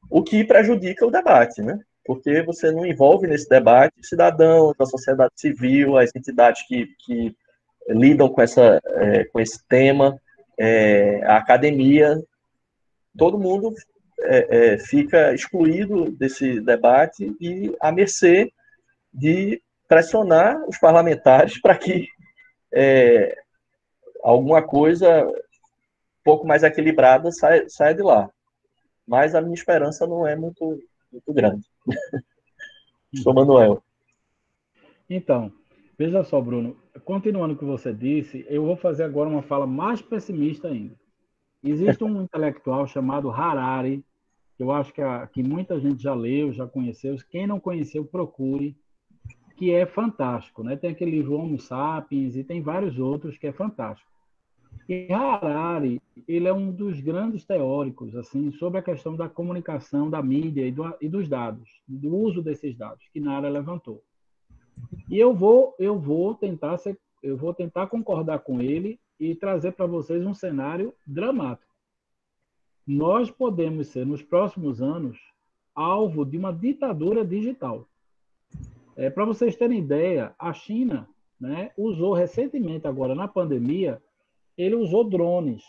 O que prejudica o debate, né? Porque você não envolve nesse debate cidadãos, a sociedade civil, as entidades que lidam com esse tema, a academia, todo mundo fica excluído desse debate e à mercê de pressionar os parlamentares para que alguma coisa um pouco mais equilibrada saia de lá. Mas a minha esperança não é muito grande. Sou Manuel. Então, veja só, Bruno, continuando o que você disse, eu vou fazer agora uma fala mais pessimista ainda. Existe um intelectual chamado Harari, que eu acho que muita gente já leu, já conheceu. Quem não conheceu, procure, que é fantástico, né? Tem aquele livro Homo Sapiens e tem vários outros que é fantástico. E Harari, ele é um dos grandes teóricos assim sobre a questão da comunicação, da mídia e dos dados, do uso desses dados, que Nara levantou. E eu vou tentar concordar com ele e trazer para vocês um cenário dramático. Nós podemos ser, nos próximos anos, alvo de uma ditadura digital. Para vocês terem ideia, a China, né, usou recentemente, agora na pandemia, ele usou drones.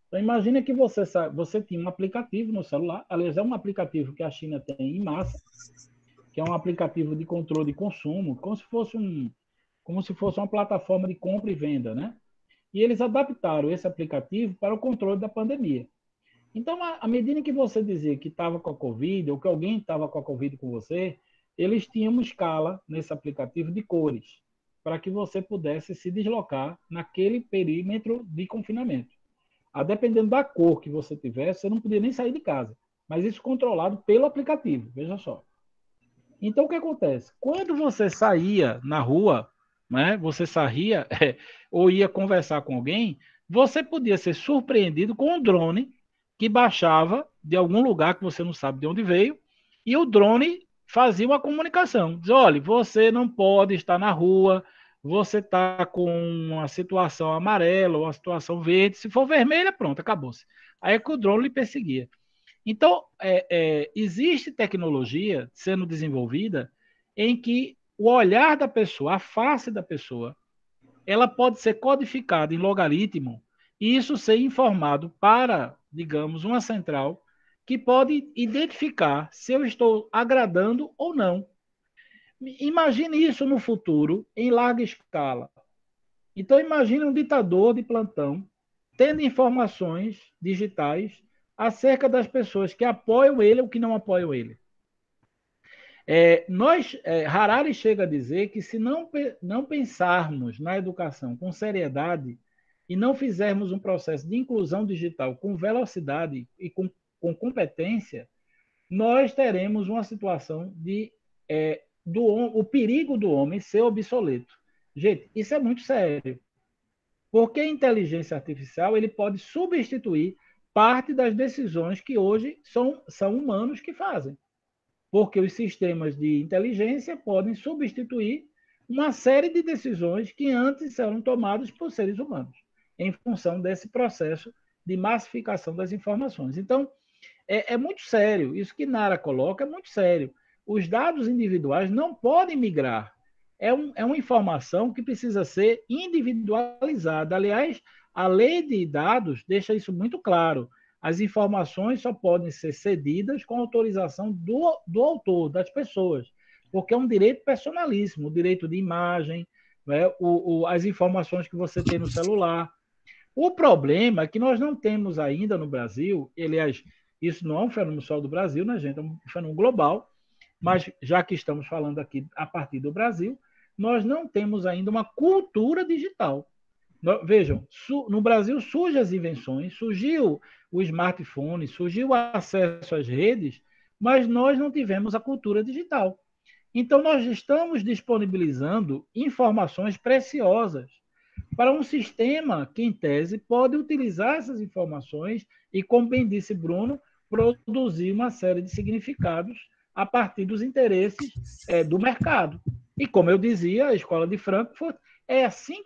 Então, imagina que você tinha um aplicativo no celular, aliás, é um aplicativo que a China tem em massa, que é um aplicativo de controle de consumo, como se fosse uma plataforma de compra e venda, né? E eles adaptaram esse aplicativo para o controle da pandemia. Então, à medida que você dizia que estava com a Covid, ou que alguém estava com a Covid com você, eles tinham uma escala nesse aplicativo de cores, para que você pudesse se deslocar naquele perímetro de confinamento. Dependendo da cor que você tivesse, você não podia nem sair de casa, mas isso controlado pelo aplicativo, veja só. Então, o que acontece? Quando você saía na rua, né, você saía ou ia conversar com alguém, você podia ser surpreendido com um drone que baixava de algum lugar que você não sabe de onde veio, e o drone fazia uma comunicação. Diz, olha, você não pode estar na rua, você está com uma situação amarela ou uma situação verde, se for vermelha, pronto, acabou-se. Aí é que o drone lhe perseguia. Então, existe tecnologia sendo desenvolvida em que o olhar da pessoa, a face da pessoa, ela pode ser codificada em logaritmo e isso ser informado para, digamos, uma central que pode identificar se eu estou agradando ou não. Imagine isso no futuro, em larga escala. Então, imagine um ditador de plantão tendo informações digitais acerca das pessoas que apoiam ele ou que não apoiam ele. Harari chega a dizer que se não pensarmos na educação com seriedade e não fizermos um processo de inclusão digital com velocidade e com competência, nós teremos uma situação de o perigo do homem ser obsoleto. Gente, isso é muito sério. Porque a inteligência artificial ele pode substituir parte das decisões que hoje são humanos que fazem. Porque os sistemas de inteligência podem substituir uma série de decisões que antes eram tomadas por seres humanos, em função desse processo de massificação das informações. Então, é muito sério. Isso que Nara coloca é muito sério. Os dados individuais não podem migrar. É uma informação que precisa ser individualizada. Aliás, a lei de dados deixa isso muito claro. As informações só podem ser cedidas com autorização do autor, das pessoas, porque é um direito personalíssimo, o direito de imagem, né? As informações que você tem no celular. O problema é que nós não temos ainda no Brasil, aliás, isso não é um fenômeno só do Brasil, né, gente? É um fenômeno global, mas já que estamos falando aqui a partir do Brasil, nós não temos ainda uma cultura digital. Vejam, no Brasil surgem as invenções, surgiu o smartphone, surgiu o acesso às redes, mas nós não tivemos a cultura digital. Então, nós estamos disponibilizando informações preciosas para um sistema que, em tese, pode utilizar essas informações e, como bem disse Bruno, produzir uma série de significados a partir dos interesses do mercado. E, como eu dizia, a Escola de Frankfurt é assim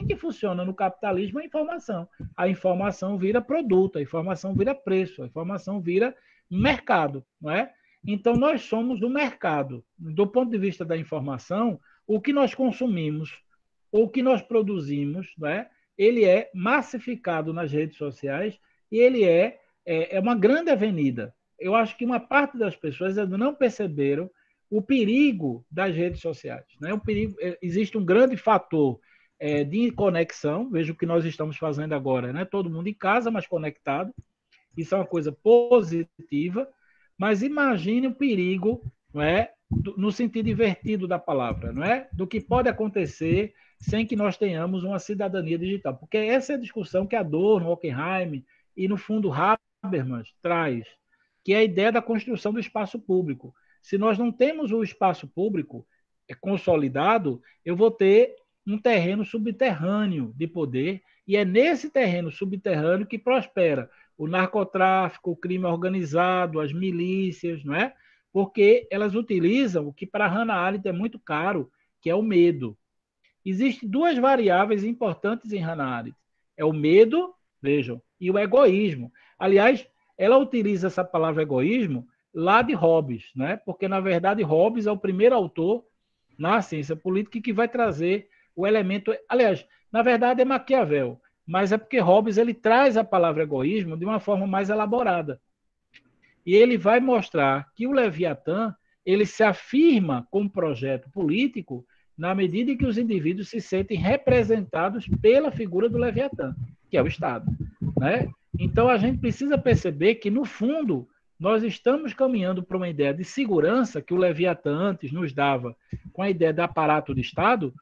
que funciona no capitalismo a informação. A informação vira produto, a informação vira preço, a informação vira mercado, não é? Então, nós somos o mercado. Do ponto de vista da informação, o que nós consumimos, o que nós produzimos, não é? Ele é massificado nas redes sociais e ele é uma grande avenida. Eu acho que uma parte das pessoas ainda não perceberam o perigo das redes sociais. Né? Existe um grande fator de conexão, veja o que nós estamos fazendo agora, né? Todo mundo em casa, mas conectado, isso é uma coisa positiva, mas imagine o perigo, não é? No sentido invertido da palavra, não é? Do que pode acontecer sem que nós tenhamos uma cidadania digital, porque essa é a discussão que Adorno, Hockenheim e, no fundo, Habermas traz, que é a ideia da construção do espaço público. Se nós não temos o espaço público consolidado, eu vou ter um terreno subterrâneo de poder, e é nesse terreno subterrâneo que prospera o narcotráfico, o crime organizado, as milícias, não é? Porque elas utilizam o que para Hannah Arendt é muito caro, que é o medo. Existem duas variáveis importantes em Hannah Arendt. É o medo, vejam, e o egoísmo. Aliás, ela utiliza essa palavra egoísmo lá de Hobbes, né? Porque, na verdade, Hobbes é o primeiro autor na ciência política que vai trazer o elemento... Aliás, na verdade, é Maquiavel, mas é porque Hobbes ele traz a palavra egoísmo de uma forma mais elaborada. E ele vai mostrar que o Leviatã ele se afirma como projeto político na medida em que os indivíduos se sentem representados pela figura do Leviatã, que é o Estado, né? Então, a gente precisa perceber que, no fundo, nós estamos caminhando para uma ideia de segurança que o Leviatã antes nos dava com a ideia de aparato de Estado,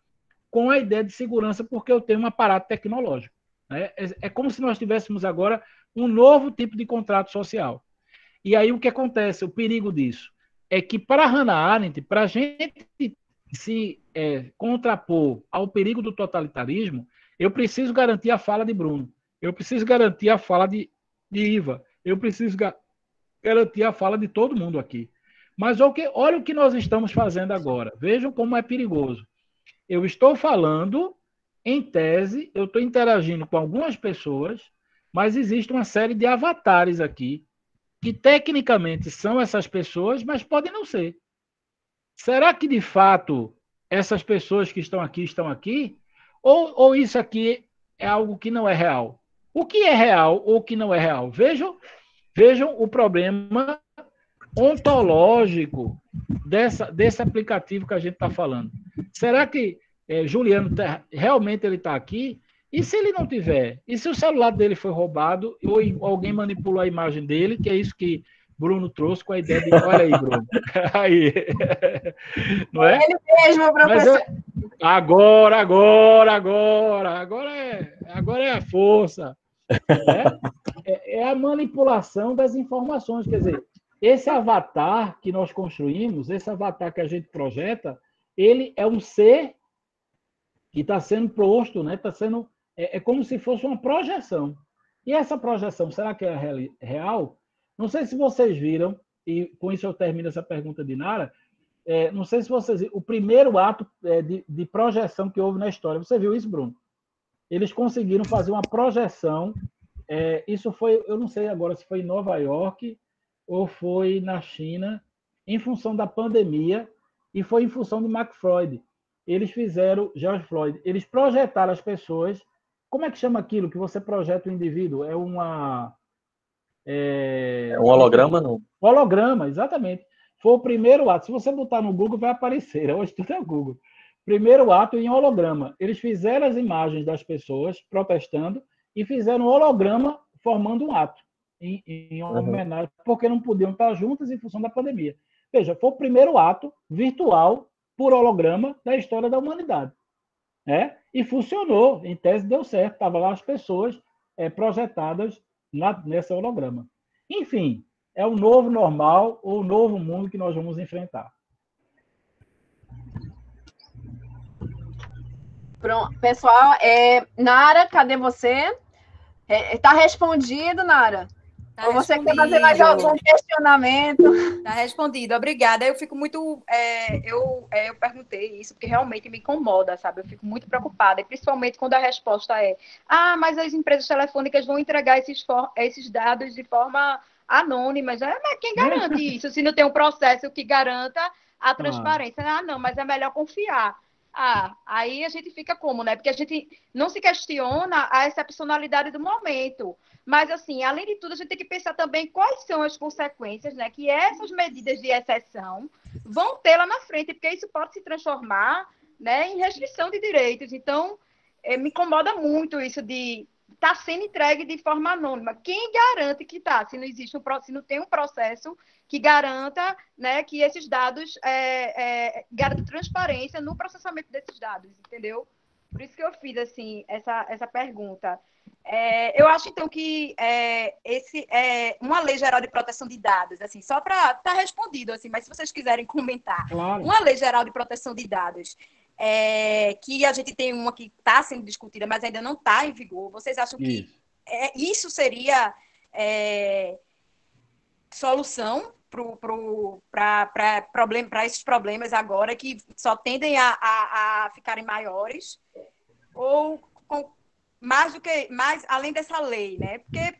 com a ideia de segurança porque eu tenho um aparato tecnológico. Né? É como se nós tivéssemos agora um novo tipo de contrato social. E aí o que acontece? O perigo disso é que, para Hannah Arendt, para a gente se contrapor ao perigo do totalitarismo, eu preciso garantir a fala de Bruno, eu preciso garantir a fala de Iva, eu preciso garantir a fala de todo mundo aqui. Mas olha o que nós estamos fazendo agora. Vejam como é perigoso. Eu estou falando, em tese, eu estou interagindo com algumas pessoas, mas existe uma série de avatares aqui, que tecnicamente são essas pessoas, mas podem não ser. Será que, de fato, essas pessoas que estão aqui? Ou isso aqui é algo que não é real? O que é real ou o que não é real? Vejam o problema ontológico desse aplicativo que a gente está falando. Será que Juliano realmente ele está aqui? E se ele não tiver? E se o celular dele foi roubado ou alguém manipulou a imagem dele, que é isso que Bruno trouxe com a ideia de... Olha aí, Bruno. Aí. Não é? Ele mesmo, professor. Agora é a força. É a manipulação das informações. Quer dizer, esse avatar que nós construímos, esse avatar que a gente projeta, ele é um ser que está sendo posto, né? Está sendo... É como se fosse uma projeção. E essa projeção, será que é real? Não sei se vocês viram, e com isso eu termino essa pergunta de Nara, não sei se vocês viram, o primeiro ato de projeção que houve na história. Você viu isso, Bruno? Eles conseguiram fazer uma projeção, isso foi, eu não sei agora se foi em Nova York ou foi na China, em função da pandemia, e foi em função de Mark Freud. Eles fizeram, George Floyd, eles projetaram as pessoas. Como é que chama aquilo que você projeta o indivíduo? É um holograma, não? Holograma, exatamente. Foi o primeiro ato. Se você botar no Google, vai aparecer. Hoje tudo é Google. Primeiro ato em holograma. Eles fizeram as imagens das pessoas protestando e fizeram um holograma formando um ato em homenagem, porque não podiam estar juntas em função da pandemia. Veja, foi o primeiro ato virtual por holograma da história da humanidade. E funcionou, em tese deu certo, estavam lá as pessoas projetadas nessa holograma. Enfim, é o novo normal, ou o novo mundo que nós vamos enfrentar. Pronto, pessoal, Nara, cadê você? Está respondido, Nara? Tá ou você respondido. quer fazer mais algum questionamento? Tá respondido, obrigada. Eu fico muito... eu perguntei isso porque realmente me incomoda, sabe? Eu fico muito preocupada, e principalmente quando a resposta é mas as empresas telefônicas vão entregar esses dados de forma anônima. Mas quem garante isso? Se não tem um processo que garanta a transparência. Não, mas é melhor confiar. Aí a gente fica como, né? Porque a gente não se questiona a excepcionalidade do momento. Mas, assim, além de tudo, a gente tem que pensar também quais são as consequências, né, que essas medidas de exceção vão ter lá na frente, porque isso pode se transformar, né, em restrição de direitos. Então, me incomoda muito isso de estar sendo entregue de forma anônima. Quem garante que está? Se não tem um processo que garanta, né, que esses dados garantam transparência no processamento desses dados, entendeu? Por isso que eu fiz assim, essa pergunta. Eu acho, então, que uma lei geral de proteção de dados, assim, só para estar respondido, assim, mas se vocês quiserem comentar, claro. Uma lei geral de proteção de dados, que a gente tem uma que está sendo discutida, mas ainda não está em vigor, vocês acham que isso seria solução para esses problemas agora que só tendem a ficarem maiores? Ou mais além dessa lei, né? Porque,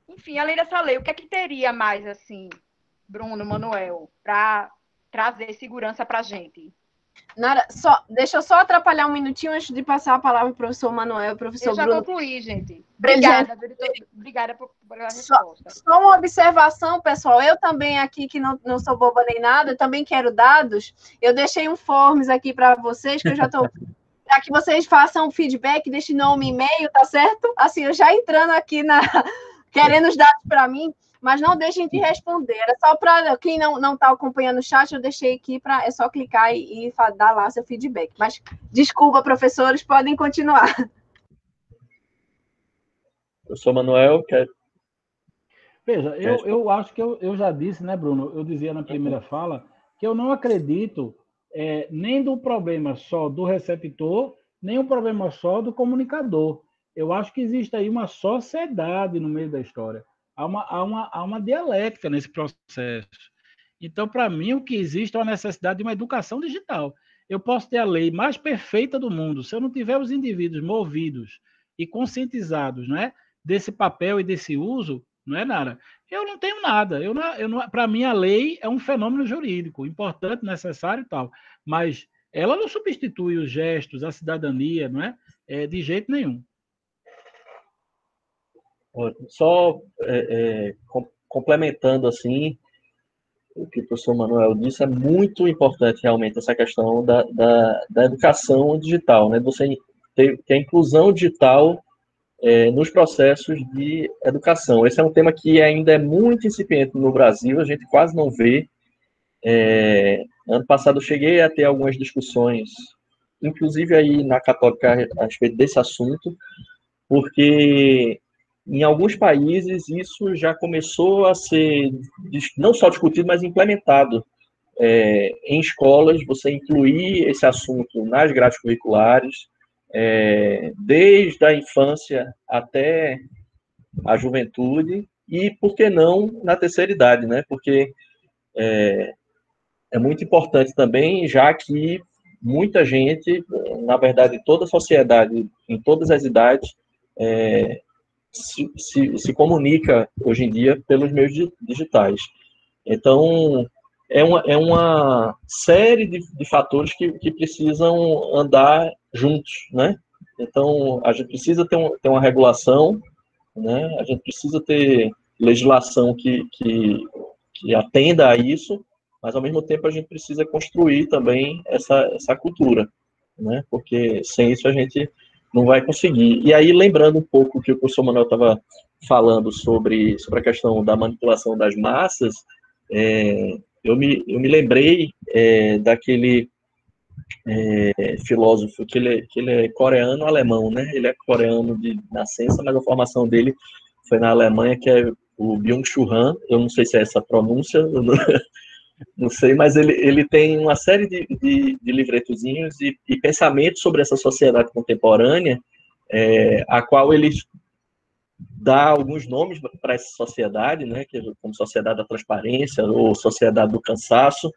enfim, além dessa lei, o que é que teria mais, assim, Bruno, Manuel, para trazer segurança para a gente? Nara, deixa eu só atrapalhar um minutinho antes de passar a palavra para o professor Manuel e professor Bruno. Eu já concluí, gente. Obrigada pela resposta. Só uma observação, pessoal. Eu também aqui, que não sou boba nem nada, também quero dados. Eu deixei um forms aqui para vocês, que eu já estou... para que vocês façam feedback, deixem nome e e-mail, tá certo? Assim, eu já entrando aqui querendo os dados para mim, mas não deixem de responder. Era só para quem não está acompanhando o chat, eu deixei aqui é só clicar e dar lá seu feedback. Mas desculpa, professores, podem continuar. Eu sou Manuel, Veja, eu acho que eu já disse, né, Bruno? Eu dizia na primeira fala que eu não acredito nem do problema só do receptor, nem um problema só do comunicador. Eu acho que existe aí uma sociedade no meio da história. Há uma dialética nesse processo. Então, para mim, o que existe é a necessidade de uma educação digital. Eu posso ter a lei mais perfeita do mundo, se eu não tiver os indivíduos movidos e conscientizados, né, desse papel e desse uso, não é, Nara? Eu não tenho nada. Para mim, a lei é um fenômeno jurídico, importante, necessário e tal, mas ela não substitui os gestos, a cidadania, não é? De jeito nenhum. Só complementando assim, o que o professor Manuel disse, é muito importante realmente essa questão da educação digital, né? Você ter a inclusão digital nos processos de educação. Esse é um tema que ainda é muito incipiente no Brasil, a gente quase não vê. Ano passado eu cheguei a ter algumas discussões, inclusive aí na Católica, a respeito desse assunto, porque em alguns países isso já começou a ser não só discutido, mas implementado. Em escolas, você incluir esse assunto nas grades curriculares, desde a infância até a juventude, e, por que não, na terceira idade, né? Porque é muito importante também, já que muita gente, na verdade, toda a sociedade, em todas as idades, se comunica hoje em dia pelos meios digitais. Então, é uma série de fatores que precisam andar juntos, né? Então, a gente precisa ter uma regulação, né? A gente precisa ter legislação que atenda a isso, mas, ao mesmo tempo, a gente precisa construir também essa cultura, né? Porque sem isso a gente não vai conseguir. E aí, lembrando um pouco o que o professor Manuel estava falando sobre a questão da manipulação das massas, eu me lembrei daquele filósofo que ele é coreano-alemão, né? Ele é coreano de nascença, mas a formação dele foi na Alemanha, que é o Byung-Chul Han. Eu não sei se é essa a pronúncia, eu não sei, mas ele tem uma série de livretozinhos e pensamentos sobre essa sociedade contemporânea, a qual ele dá alguns nomes para essa sociedade, né, que é como sociedade da transparência ou sociedade do cansaço,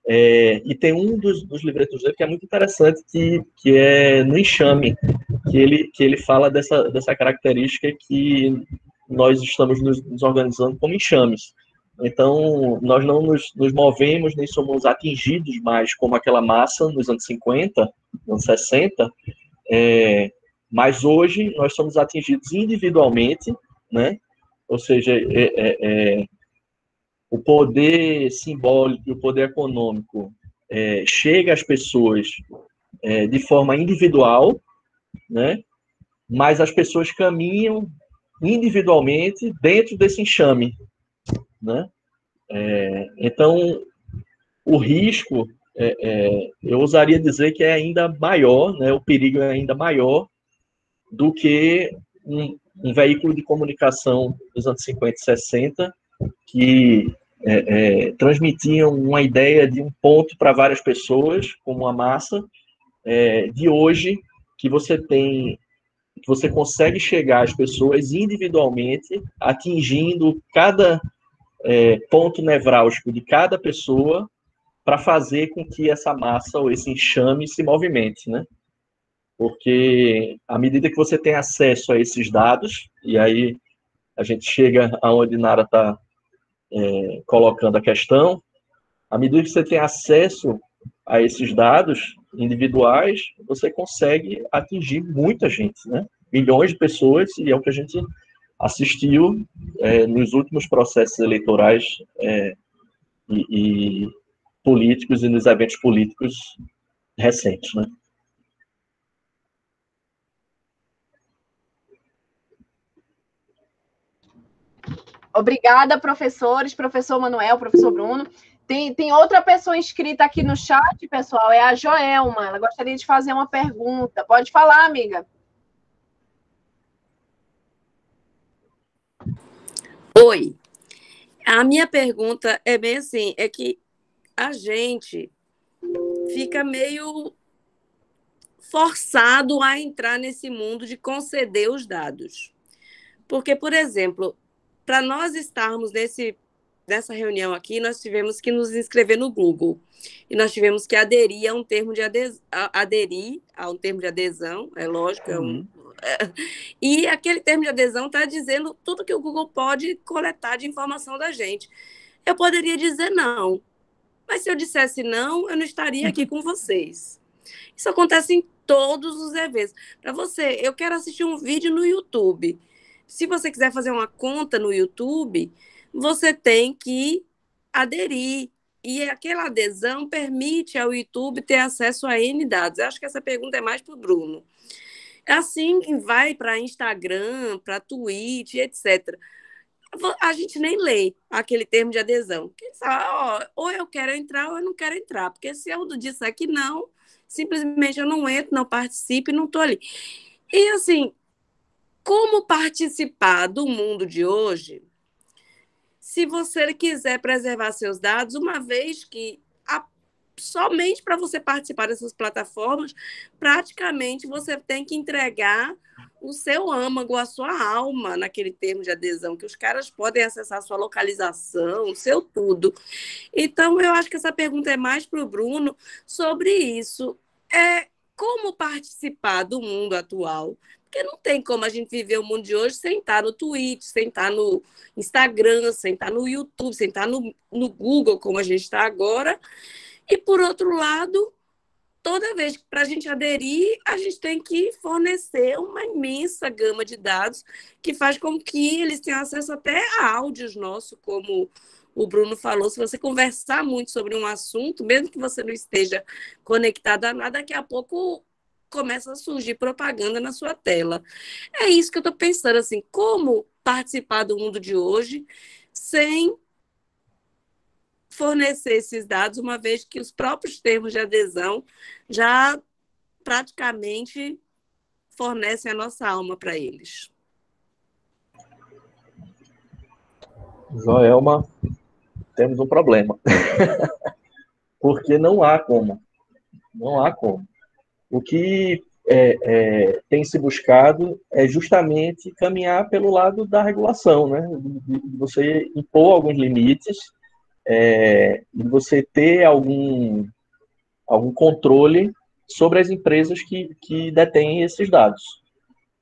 e tem um dos livretos dele que é muito interessante, que é no enxame, que ele fala dessa característica que nós estamos nos organizando como enxames. Então, nós não nos movemos, nem somos atingidos mais como aquela massa nos anos 50, anos 60, mas hoje nós somos atingidos individualmente, né? Ou seja, o poder simbólico e o poder econômico chega às pessoas de forma individual, né? Mas as pessoas caminham individualmente dentro desse enxame, né? Então, o risco, eu ousaria dizer que é ainda maior, né? O perigo é ainda maior do que um veículo de comunicação dos anos 50 e 60 que transmitiam uma ideia de um ponto para várias pessoas, como uma massa, de hoje, que você consegue chegar às pessoas individualmente, atingindo cada ponto nevrálgico de cada pessoa para fazer com que essa massa ou esse enxame se movimente, né? Porque à medida que você tem acesso a esses dados, e aí a gente chega aonde Nara está colocando a questão, à medida que você tem acesso a esses dados individuais, você consegue atingir muita gente, né? Milhões de pessoas, e é o que a gente assistiu nos últimos processos eleitorais e políticos e nos eventos políticos recentes, né? Obrigada, professores, professor Manuel, professor Bruno. Tem outra pessoa inscrita aqui no chat, pessoal, é a Joelma. Ela gostaria de fazer uma pergunta. Pode falar, amiga. Oi. A minha pergunta é bem assim, é que a gente fica meio forçado a entrar nesse mundo de conceder os dados. Porque, por exemplo, para nós estarmos nessa reunião aqui, nós tivemos que nos inscrever no Google. E nós tivemos que aderir a um termo de adesão, é lógico, e aquele termo de adesão está dizendo tudo que o Google pode coletar de informação da gente. Eu poderia dizer não, mas se eu dissesse não, eu não estaria aqui com vocês. Isso acontece em todos os eventos. Para você, eu quero assistir um vídeo no YouTube. Se você quiser fazer uma conta no YouTube, você tem que aderir. E aquela adesão permite ao YouTube ter acesso a N dados. Eu acho que essa pergunta é mais para o Bruno. Assim, vai para Instagram, para Twitch, etc. A gente nem lê aquele termo de adesão. Ou eu quero entrar ou eu não quero entrar. Porque se eu disser que não, simplesmente eu não entro, não participo e não estou ali. E assim, como participar do mundo de hoje, se você quiser preservar seus dados, uma vez que somente para você participar dessas plataformas, praticamente você tem que entregar o seu âmago, a sua alma naquele termo de adesão, que os caras podem acessar a sua localização, o seu tudo. Então, eu acho que essa pergunta é mais para o Bruno sobre isso. Como participar do mundo atual? Porque não tem como a gente viver o mundo de hoje sem estar no Twitch, sem estar no Instagram, sem estar no YouTube, sem estar no Google, como a gente está agora. E, por outro lado, toda vez que para a gente aderir, a gente tem que fornecer uma imensa gama de dados que faz com que eles tenham acesso até a áudios nossos, como o Bruno falou. Se você conversar muito sobre um assunto, mesmo que você não esteja conectado a nada, daqui a pouco começa a surgir propaganda na sua tela. É isso que eu estou pensando, assim, como participar do mundo de hoje sem fornecer esses dados, uma vez que os próprios termos de adesão já praticamente fornecem a nossa alma para eles. Joelma, temos um problema. Porque não há como. Não há como. O que tem se buscado é justamente caminhar pelo lado da regulação, né? De você impor alguns limites, de você ter algum controle sobre as empresas que detêm esses dados,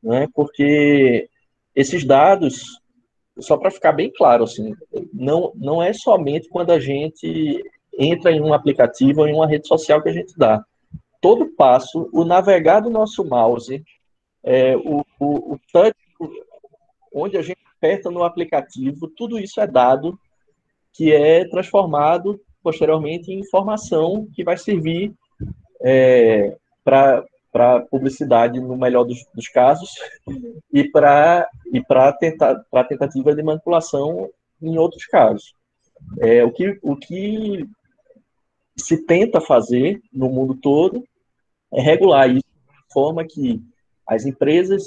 né? Porque esses dados, só para ficar bem claro, assim, não é somente quando a gente entra em um aplicativo ou em uma rede social que a gente dá. Todo passo, o navegar do nosso mouse, o touch, onde a gente aperta no aplicativo, tudo isso é dado que é transformado posteriormente em informação que vai servir para publicidade no melhor dos casos e para tentativa de manipulação em outros casos. O que se tenta fazer no mundo todo é regular isso de forma que as empresas,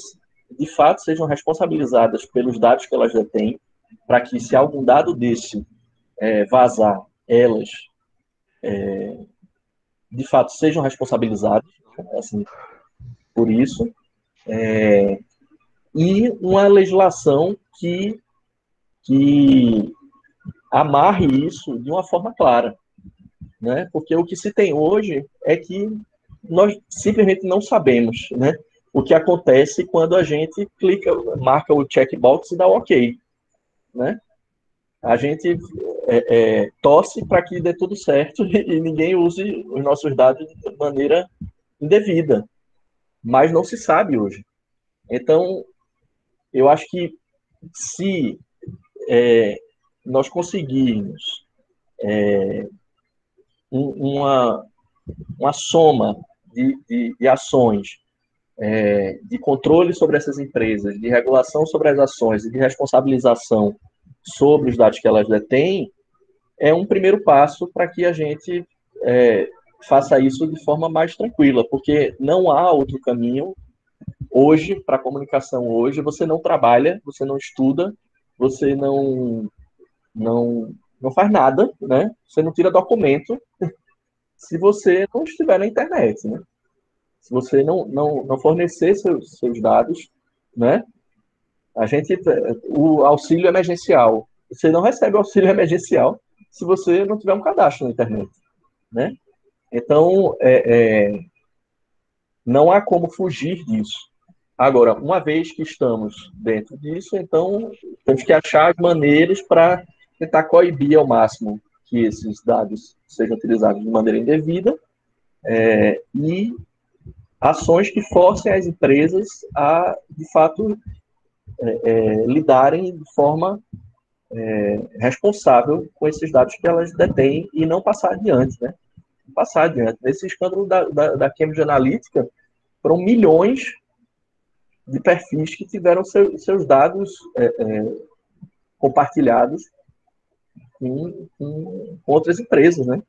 de fato, sejam responsabilizadas pelos dados que elas detêm, para que, se algum dado desse vazar, elas, de fato, sejam responsabilizadas, assim, por isso, e uma legislação que amarre isso de uma forma clara, né? Porque o que se tem hoje é que nós simplesmente não sabemos, né, o que acontece quando a gente marca o checkbox e dá o ok, né? A gente torce para que dê tudo certo e ninguém use os nossos dados de maneira indevida, mas não se sabe hoje. Então, eu acho que se nós conseguirmos uma soma de ações de controle sobre essas empresas, de regulação sobre as ações e de responsabilização sobre os dados que elas detêm, é um primeiro passo para que a gente faça isso de forma mais tranquila, porque não há outro caminho hoje para a comunicação. Hoje você não trabalha, você não estuda, você não faz nada, né? Você não tira documento se você não estiver na internet, né? Se você não fornecer seus dados, né? O auxílio emergencial, você não recebe o auxílio emergencial se você não tiver um cadastro na internet, né? Então, não há como fugir disso. Agora, uma vez que estamos dentro disso, então temos que achar maneiras para tentar coibir ao máximo que esses dados sejam utilizados de maneira indevida, e ações que forcem as empresas a, de fato, lidarem de forma responsável com esses dados que elas detêm e não passar adiante, né? Passar adiante. Nesse escândalo da Cambridge Analytica, foram milhões de perfis que tiveram seus dados compartilhados com outras empresas, né?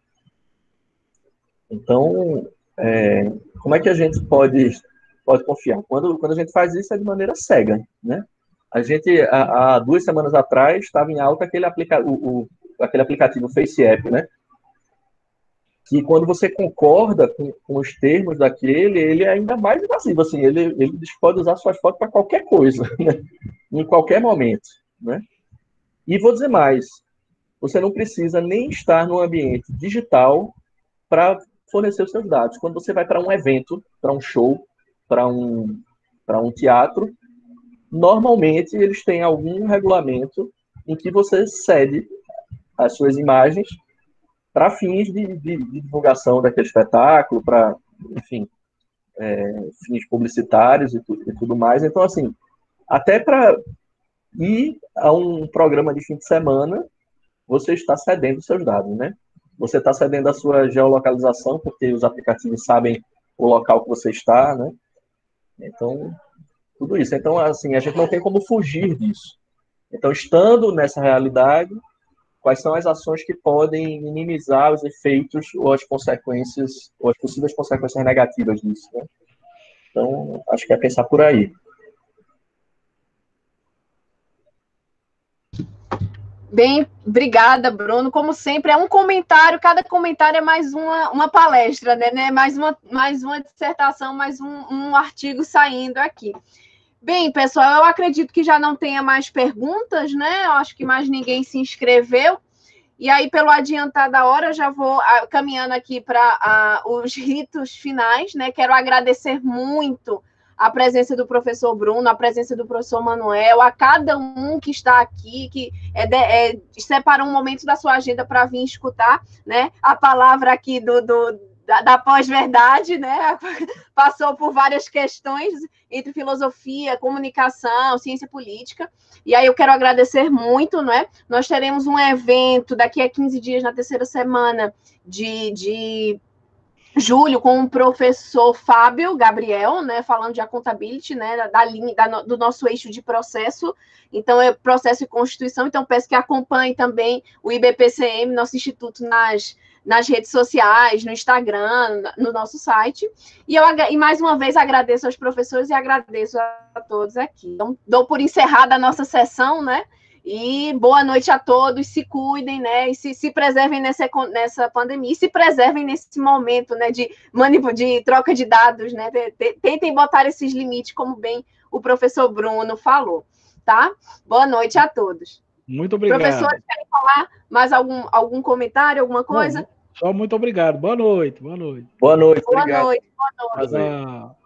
Então, como é que a gente pode confiar? Quando a gente faz isso é de maneira cega, né? A gente, há 2 semanas atrás, estava em alta aquele aplicativo FaceApp, né? Que quando você concorda com os termos daquele, ele é ainda mais invasivo, assim, ele pode usar suas fotos para qualquer coisa, né? Em qualquer momento, né? E vou dizer mais, você não precisa nem estar no ambiente digital para fornecer os seus dados. Quando você vai para um evento, para um show, para um teatro, normalmente eles têm algum regulamento em que você cede as suas imagens para fins de divulgação daquele espetáculo, para, enfim, fins publicitários e tudo mais. Então, assim, até para ir a um programa de fim de semana, você está cedendo seus dados, né? Você está cedendo a sua geolocalização, porque os aplicativos sabem o local que você está, né? Então, tudo isso. Então, assim, a gente não tem como fugir disso. Então, estando nessa realidade, quais são as ações que podem minimizar os efeitos ou as consequências, ou as possíveis consequências negativas disso, né? Então, acho que é pensar por aí. Bem, obrigada, Bruno. Como sempre, é um comentário, cada comentário é mais uma palestra, né? Mais uma dissertação, mais um artigo saindo aqui. Bem, pessoal, eu acredito que já não tenha mais perguntas, né? Eu acho que mais ninguém se inscreveu. E aí, pelo adiantar da hora, eu já vou caminhando aqui para os ritos finais, né? Quero agradecer muito a presença do professor Bruno, a presença do professor Manuel, a cada um que está aqui, que separou um momento da sua agenda para vir escutar, né? A palavra aqui da pós-verdade, né? Passou por várias questões entre filosofia, comunicação, ciência política. E aí eu quero agradecer muito, né? Nós teremos um evento daqui a 15 dias, na 3ª semana de julho, com o professor Fábio Gabriel, né? Falando de accountability, né? Do nosso eixo de processo. Então, é processo e constituição. Então, peço que acompanhe também o IBPCM, nosso instituto, nas redes sociais, no Instagram, no nosso site. E mais uma vez agradeço aos professores e agradeço a todos aqui. Então, dou por encerrada a nossa sessão, né? E boa noite a todos, se cuidem, né? E se preservem nessa pandemia, e se preservem nesse momento, né? De troca de dados, né? Tentem botar esses limites, como bem o professor Bruno falou, tá? Boa noite a todos. Muito obrigado. Professores, querem falar mais algum comentário, alguma coisa? Só muito obrigado. Boa noite. Boa noite. Boa noite. Boa Obrigado. noite. Boa noite.